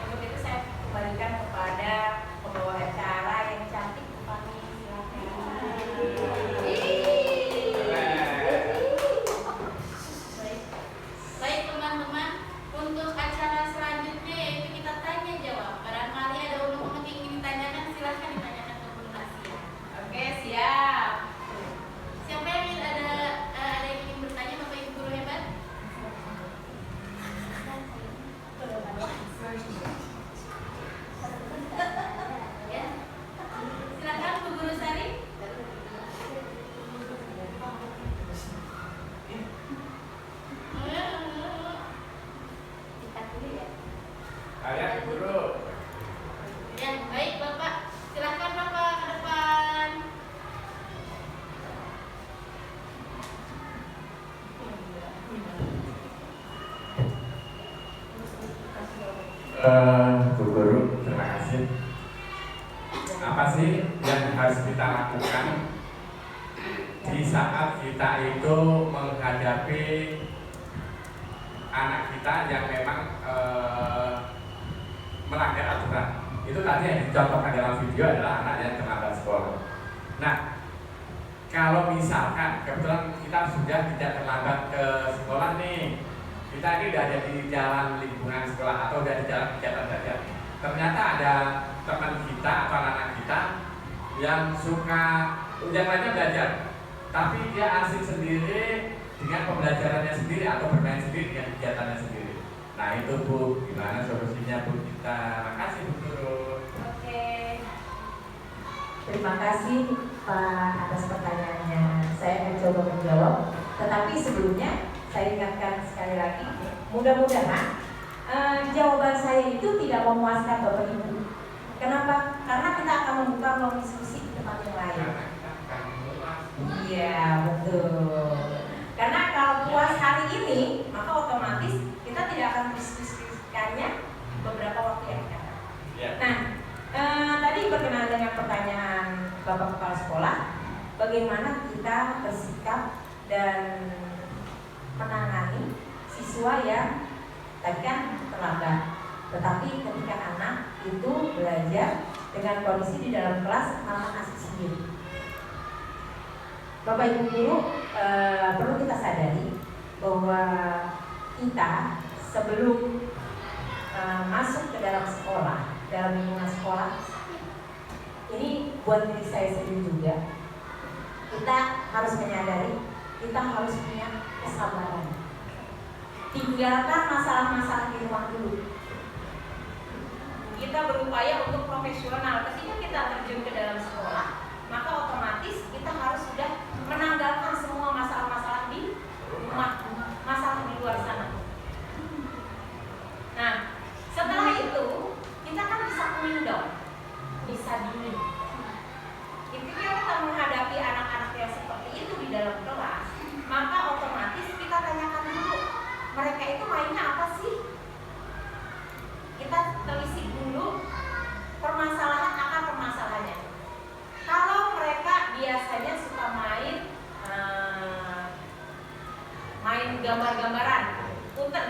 [SPEAKER 5] Untuk itu saya kembalikan kepada pembawa acara yang cantik, kami
[SPEAKER 1] Baik teman-teman, untuk acara selanjutnya yaitu kita tanya jawab. Barangkali ada ulama yang ingin ditanyakan, silahkan ditanyakan ke Bu Nasia.
[SPEAKER 5] Oke, siap.
[SPEAKER 1] Siapa yang ingin ada yang ingin bertanya Bapak Ibu guru hebat? Ya. Silakan Bu Guru Sari.
[SPEAKER 3] Ayo guru.
[SPEAKER 1] Ya, baik Bapak. Silakan Bapak ke depan.
[SPEAKER 3] Bu Guru, terima kasih. Apa sih yang harus kita lakukan di saat kita itu menghadapi anak kita yang memang melanggar aturan? Itu tadi yang dicontohkan dalam video adalah anak yang terlambat sekolah. Nah, kalau misalkan kebetulan kita sudah tidak terlambat ke sekolah nih, kita ini udah ada di jalan lingkungan sekolah atau udah di jalan kegiatan saja. Ternyata ada teman kita atau anak kita yang suka yang lainnya belajar, tapi dia asik sendiri dengan pembelajarannya sendiri atau bermain sendiri dengan kegiatannya sendiri. Nah itu Bu, gimana solusinya Bu kita? Makasih Bu Guru.
[SPEAKER 9] Oke. Terima kasih Pak atas pertanyaannya. Saya akan coba menjawab. Tetapi sebelumnya saya ingatkan sekali lagi, mudah-mudahan jawaban saya itu tidak memuaskan Bapak Ibu. Kenapa? Karena kita akan membuka ruang diskusi di tempat yang lain. Iya, betul. Karena kalau puas hari ini, maka otomatis kita tidak akan diskusikannya beberapa waktu yang akan datang. Nah, tadi berkenaan dengan pertanyaan Bapak Kepala Sekolah, bagaimana kita bersikap dan menangani siswa yang tadi kan terlambat, tetapi ketika anak itu belajar dengan kondisi di dalam kelas malah asik sendiri. Bapak Ibu Guru, perlu kita sadari bahwa kita sebelum masuk ke dalam sekolah, dalam lingkungan sekolah, ini buat diri saya sendiri juga, kita harus menyadari, kita harus punya kesabaran. Tinggalkan masalah-masalah di rumah dulu. Kita berupaya untuk profesional. Ketika kita terjun ke dalam sekolah, maka otomatis kita harus sudah menanggalkan semua masalah-masalah di rumah, masalah di luar sana. Nah, setelah itu kita kan bisa window, bisa dingin. Ketika kita menghadapi anak-anak yang seperti itu di dalam kelas, maka otomatis kita tanyakan dulu, mereka itu mainnya apa sih? Kita telisik dulu permasalahan akan permasalahannya. Kalau mereka biasanya suka main gambar-gambaran, punten.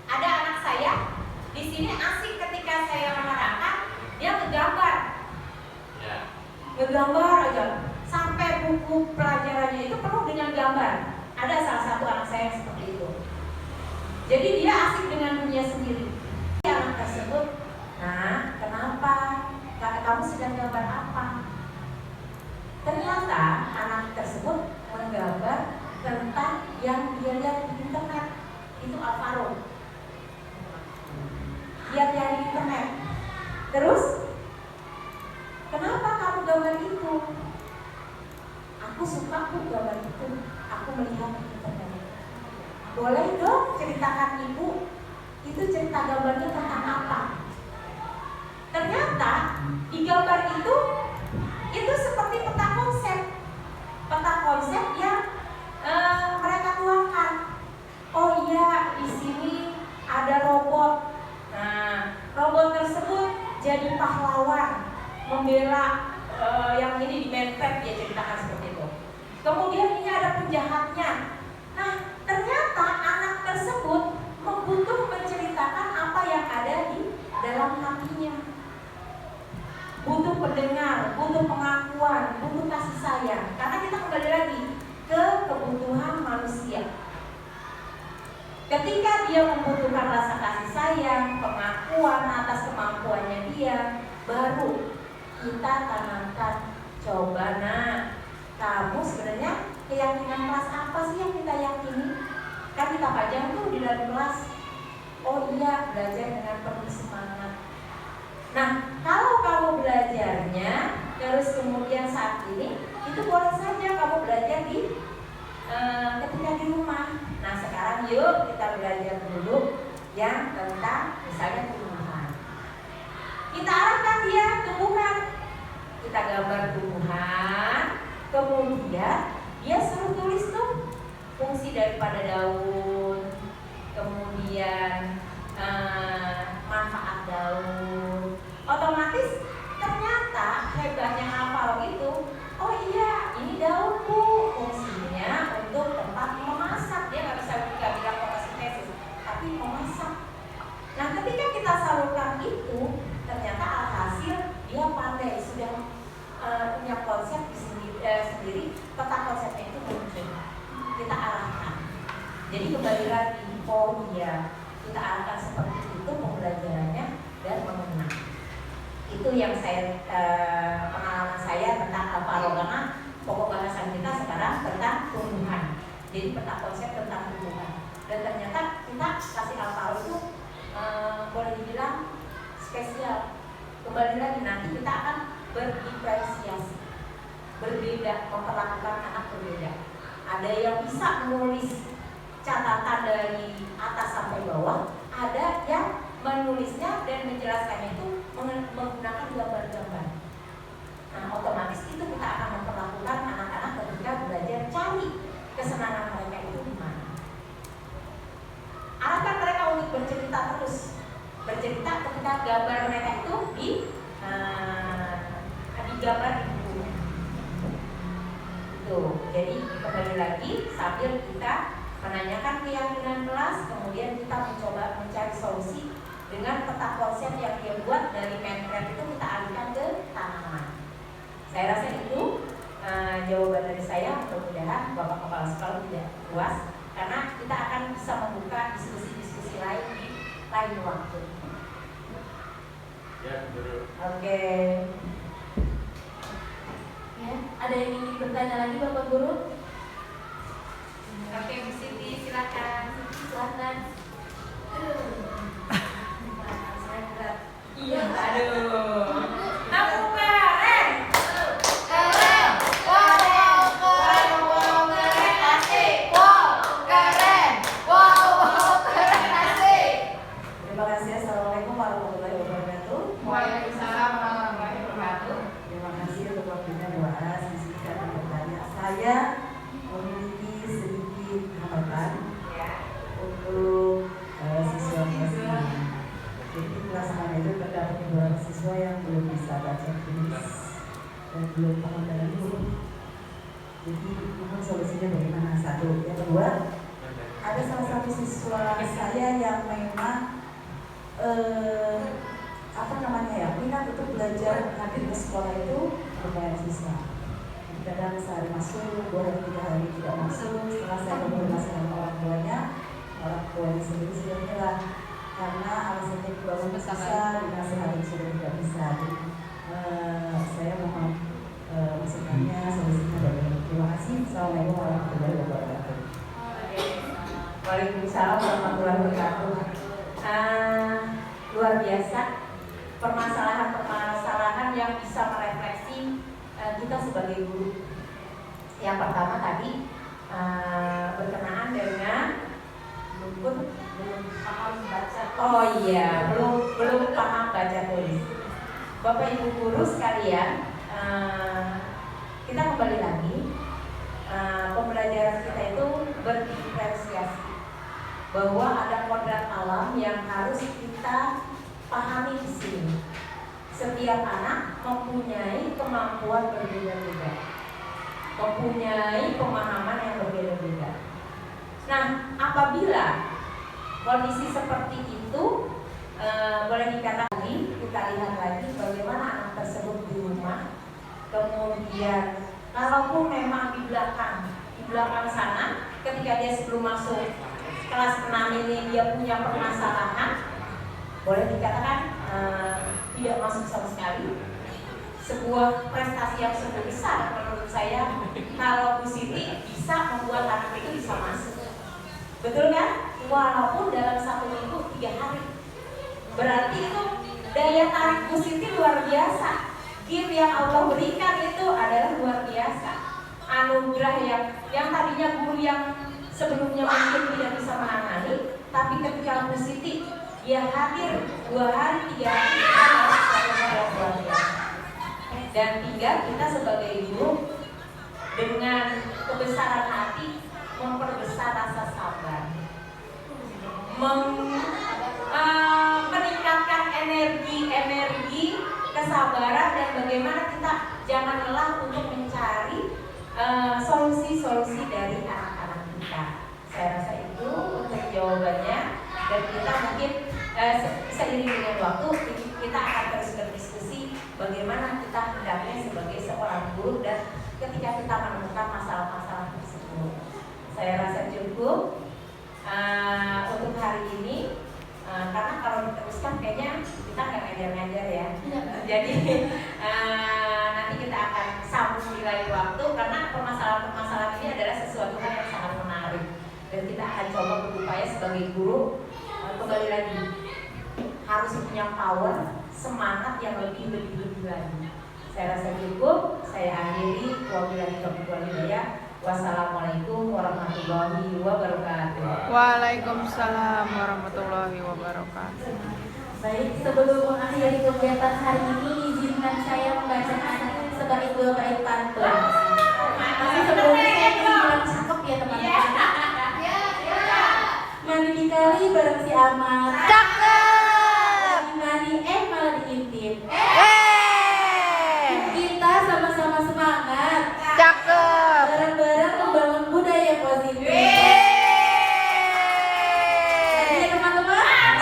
[SPEAKER 9] Ada anak saya di sini asik ketika saya menerangkan, dia ngegambar, ngegambar aja, sampai buku pelajarannya itu penuh dengan gambar. Ada salah satu anak saya yang seperti itu. Jadi dia asik dengan dunia sendiri. Anak tersebut, nah kenapa? Kamu sedang gambar apa? Ternyata anak tersebut menggambar tentang yang dia lihat di internet. Itu Alvaro. Lihat yang di internet. Terus, kenapa kamu gambar itu? Aku suka gambar itu. Aku melihat di internet. Boleh dong ceritakan ibu, itu cerita gambarnya tentang apa? Ternyata di gambar itu seperti peta konsep yang mereka tuangkan. Oh iya, di sini ada robot. Nah, robot tersebut jadi pahlawan membela yang ini di Minecraft, dia ceritakan seperti itu. Kemudian ini ada penjahatnya. Nah, ternyata anak tersebut butuh menceritakan apa yang ada di dalam hatinya. Butuh pendengar, butuh pengakuan, butuh kasih sayang. Karena kita kembali lagi ke kebutuhan manusia. Ketika dia membutuhkan rasa kasih sayang, pengakuan atas kemampuannya dia, baru kita tanamkan. Coba nak, kamu sebenarnya keyakinan kelas apa sih yang kita yakini? Kan kita pajang tuh di dalam kelas. Oh iya, belajar dengan penuh semangat. Nah, kalau kamu belajarnya terus kemudian saat ini, itu boleh saja kamu belajar ketika di rumah. Nah, sekarang yuk kita belajar dulu yang tentang misalnya tumbuhan. Kita arahkan dia tumbuhan. Kita gambar tumbuhan, kemudian dia suruh tulis tuh fungsi daripada daun, kemudian manfaat daun. Otomatis ternyata hebatnya Alvaro itu, oh iya ini daun bu, fungsinya untuk tempat memasak. Dia nggak bilang fotosintesis, tapi memasak. Nah, ketika kita salurkan itu, ternyata alhasil dia pandai, sudah punya konsep sendiri, peta konsepnya itu muncul. Kita arahkan. Jadi kembali lagi, oh iya, kita arahkan seperti itu pembelajarannya dan mengenang. yang saya pengalaman saya tentang alfa karena pokok bahasan kita sekarang tentang tumbuhan. Jadi peta konsep tentang tumbuhan. Dan ternyata kita kasih alfa itu boleh dibilang spesial. Kembali lagi nanti kita akan berdiferensiasi, berbeda, memperlakukan anak berbeda. Ada yang bisa menulis catatan dari atas sampai bawah, ada yang menulisnya dan menjelaskannya itu menggunakan gambar-gambar. Nah, otomatis itu kita akan memperlakukan anak-anak ketika belajar cari kesenangan mereka itu di mana. Arahkan mereka untuk bercerita terus, bercerita ketika gambar mereka itu digambar di buku. Itu. Jadi kembali lagi sambil kita menanyakan keyakinan kelas, kemudian kita mencoba mencari solusi dengan peta konsep yang dia buat dari Minecraft itu kita alihkan ke tanaman. Saya rasa itu jawaban dari saya. Mudah-mudahan Bapak Kepala Sekolah tidak puas karena kita akan bisa membuka diskusi-diskusi lain di lain waktu.
[SPEAKER 3] Ya, betul.
[SPEAKER 9] Oke.
[SPEAKER 1] Ya, ada yang ingin bertanya lagi Bapak Guru?
[SPEAKER 5] Oke, Bu Siti, silakan.
[SPEAKER 1] Silakan.
[SPEAKER 5] Saya berat. Iya, aduh. Kamu keren.
[SPEAKER 2] Keren, wow, keren, wow, keren, asik, wow, keren, wow, keren, asik.
[SPEAKER 4] Terima kasih. Assalamualaikum warahmatullahi wabarakatuh.
[SPEAKER 5] Waalaikumsalam warahmatullahi wabarakatuh.
[SPEAKER 4] Terima kasih untuk waktunya doa sisi dan bertanya. Saya memiliki sedikit hambatan untuk siswa kelas 5. Jadi kelas 6 itu terdapat beberapa siswa yang belum bisa baca tulis dan belum paham dengan huruf. Jadi mohon solusinya bagaimana? Satu. Yang kedua, ada salah satu siswa saya yang memang minat untuk belajar hadir ke sekolah itu berbayar siswa. Kadang sehari masuk, 2 hari 3 hari tidak masuk. Setelah saya berkoordinasi dengan orang tuanya sendiri sudah menyerah karena alasannya belum bisa, dinasihati sudah tidak bisa. Jadi saya mohon masukannya, solusinya bagaimana. Terima kasih. Assalamualaikum warahmatullahi wabarakatuh.
[SPEAKER 9] Waalaikumsalam warahmatullahi wabarakatuh. Luar biasa permasalahan-permasalahan yang bisa merefleksi kita sebagai guru. Yang pertama tadi berkenaan dengan belum paham baca. Oh iya, belum paham baca tulis. Bapak Ibu guru sekalian, kita kembali lagi. Pembelajaran kita itu berdiferensiasi bahwa ada kodrat alam yang harus kita pahami di sini. Setiap anak mempunyai kemampuan berbeda-beda, mempunyai pemahaman yang berbeda-beda. Nah, apabila kondisi seperti itu boleh dikatakan, kita lihat lagi bagaimana anak tersebut di rumah. Kemudian kalaupun memang di belakang sana, ketika dia sebelum masuk kelas 6 ini dia punya permasalahan, boleh dikatakan tidak masuk sama sekali. Sebuah prestasi yang sangat besar menurut saya kalau Bu Siti bisa membuat anak itu bisa masuk. Betul kan? Walaupun dalam 1 minggu 3 hari. Berarti itu daya tarik Bu Siti luar biasa. Gift yang Allah berikan itu adalah luar biasa. Anugerah yang tadinya guru yang sebelumnya mungkin tidak bisa menangani, tapi ketika Bu Siti dia hadir 2 hari 3 hari luar biasa. Dan tinggal kita sebagai guru dengan kebesaran hati memperbesar rasa sabar, meningkatkan energi kesabaran, dan bagaimana kita jangan lelah untuk mencari solusi-solusi dari anak-anak kita. Saya rasa itu untuk jawabannya, dan kita mungkin seiring dengan waktu kita akan terus berdiskusi bagaimana kita hendaknya sebagai seorang guru dan ketika kita menemukan masalah-masalah tersebut. Saya rasa cukup untuk hari ini, karena kalau diteruskan kayaknya kita nggak ngajar-ngajar ya.
[SPEAKER 5] Jadi nanti kita akan sambung di lain waktu karena permasalahan-permasalahan ini adalah sesuatu hal yang sangat menarik dan kita akan coba berupaya sebagai guru kembali lagi harus punya power, semangat yang lebih lagi. Saya rasa cukup. Saya akhiri. Wabillahi taufiq wal hidayah. Wassalamualaikum warahmatullahi wabarakatuh.
[SPEAKER 10] Waalaikumsalam warahmatullahi wabarakatuh.
[SPEAKER 1] Baik, sebelum mengakhiri kegiatan hari ini, izinkan saya membacakan sebaik dua bait pantun. Tapi sebelumnya saya ingin bilang cakep ya teman-teman. Mandi di kali bareng si Amat.
[SPEAKER 10] Cakep.
[SPEAKER 1] Mandi malah diintip. Kita sama-sama semangat.
[SPEAKER 10] Cakep.
[SPEAKER 1] Bareng-bareng membangun budaya positif. Ya teman-teman.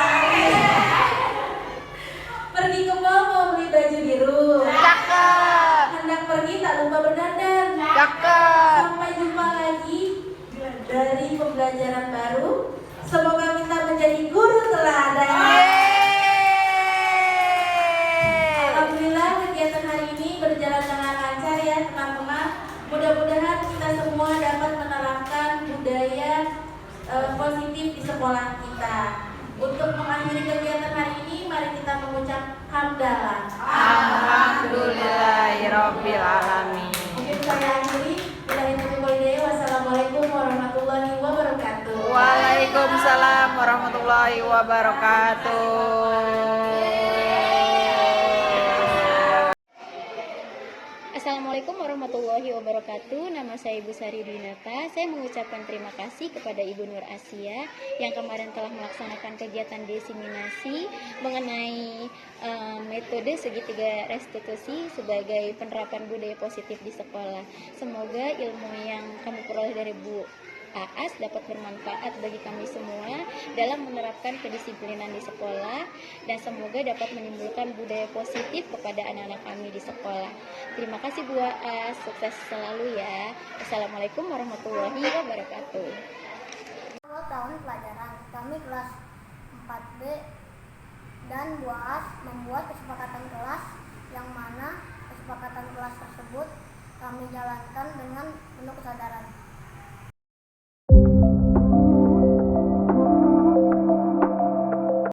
[SPEAKER 1] Pergi ke mall mau beli baju biru.
[SPEAKER 10] Cakep.
[SPEAKER 1] Hendak pergi tak lupa berdandan.
[SPEAKER 10] Cakep.
[SPEAKER 1] Sampai jumpa lagi dari pembelajaran baru. Semoga kita menjadi guru teladan. Alhamdulillah kegiatan hari ini berjalan dengan lancar ya teman-teman. Mudah-mudahan kita semua dapat menerapkan budaya positif di sekolah kita. Untuk mengakhiri kegiatan hari ini, mari kita mengucap hamdalah.
[SPEAKER 10] Alhamdulillahirabbil alamin.
[SPEAKER 1] Mungkin saya akhiri. Wassalamualaikum warahmatullahi wabarakatuh.
[SPEAKER 10] Waalaikumsalam warahmatullahi wabarakatuh.
[SPEAKER 11] Assalamualaikum warahmatullahi wabarakatuh. Nama saya Ibu Sari Dinata. Saya mengucapkan terima kasih kepada Ibu Nur Asia yang kemarin telah melaksanakan kegiatan diseminasi mengenai metode segitiga restitusi sebagai penerapan budaya positif di sekolah. Semoga ilmu yang kami peroleh dari Bu Aas dapat bermanfaat bagi kami semua dalam menerapkan kedisiplinan di sekolah dan semoga dapat menimbulkan budaya positif kepada anak-anak kami di sekolah. Terima kasih Bu Aas, sukses selalu ya. Assalamualaikum warahmatullahi wabarakatuh.
[SPEAKER 12] Tahun pelajaran kami kelas 4B dan Bu Aas membuat kesepakatan kelas yang mana kesepakatan kelas tersebut kami jalankan dengan penuh kesadaran.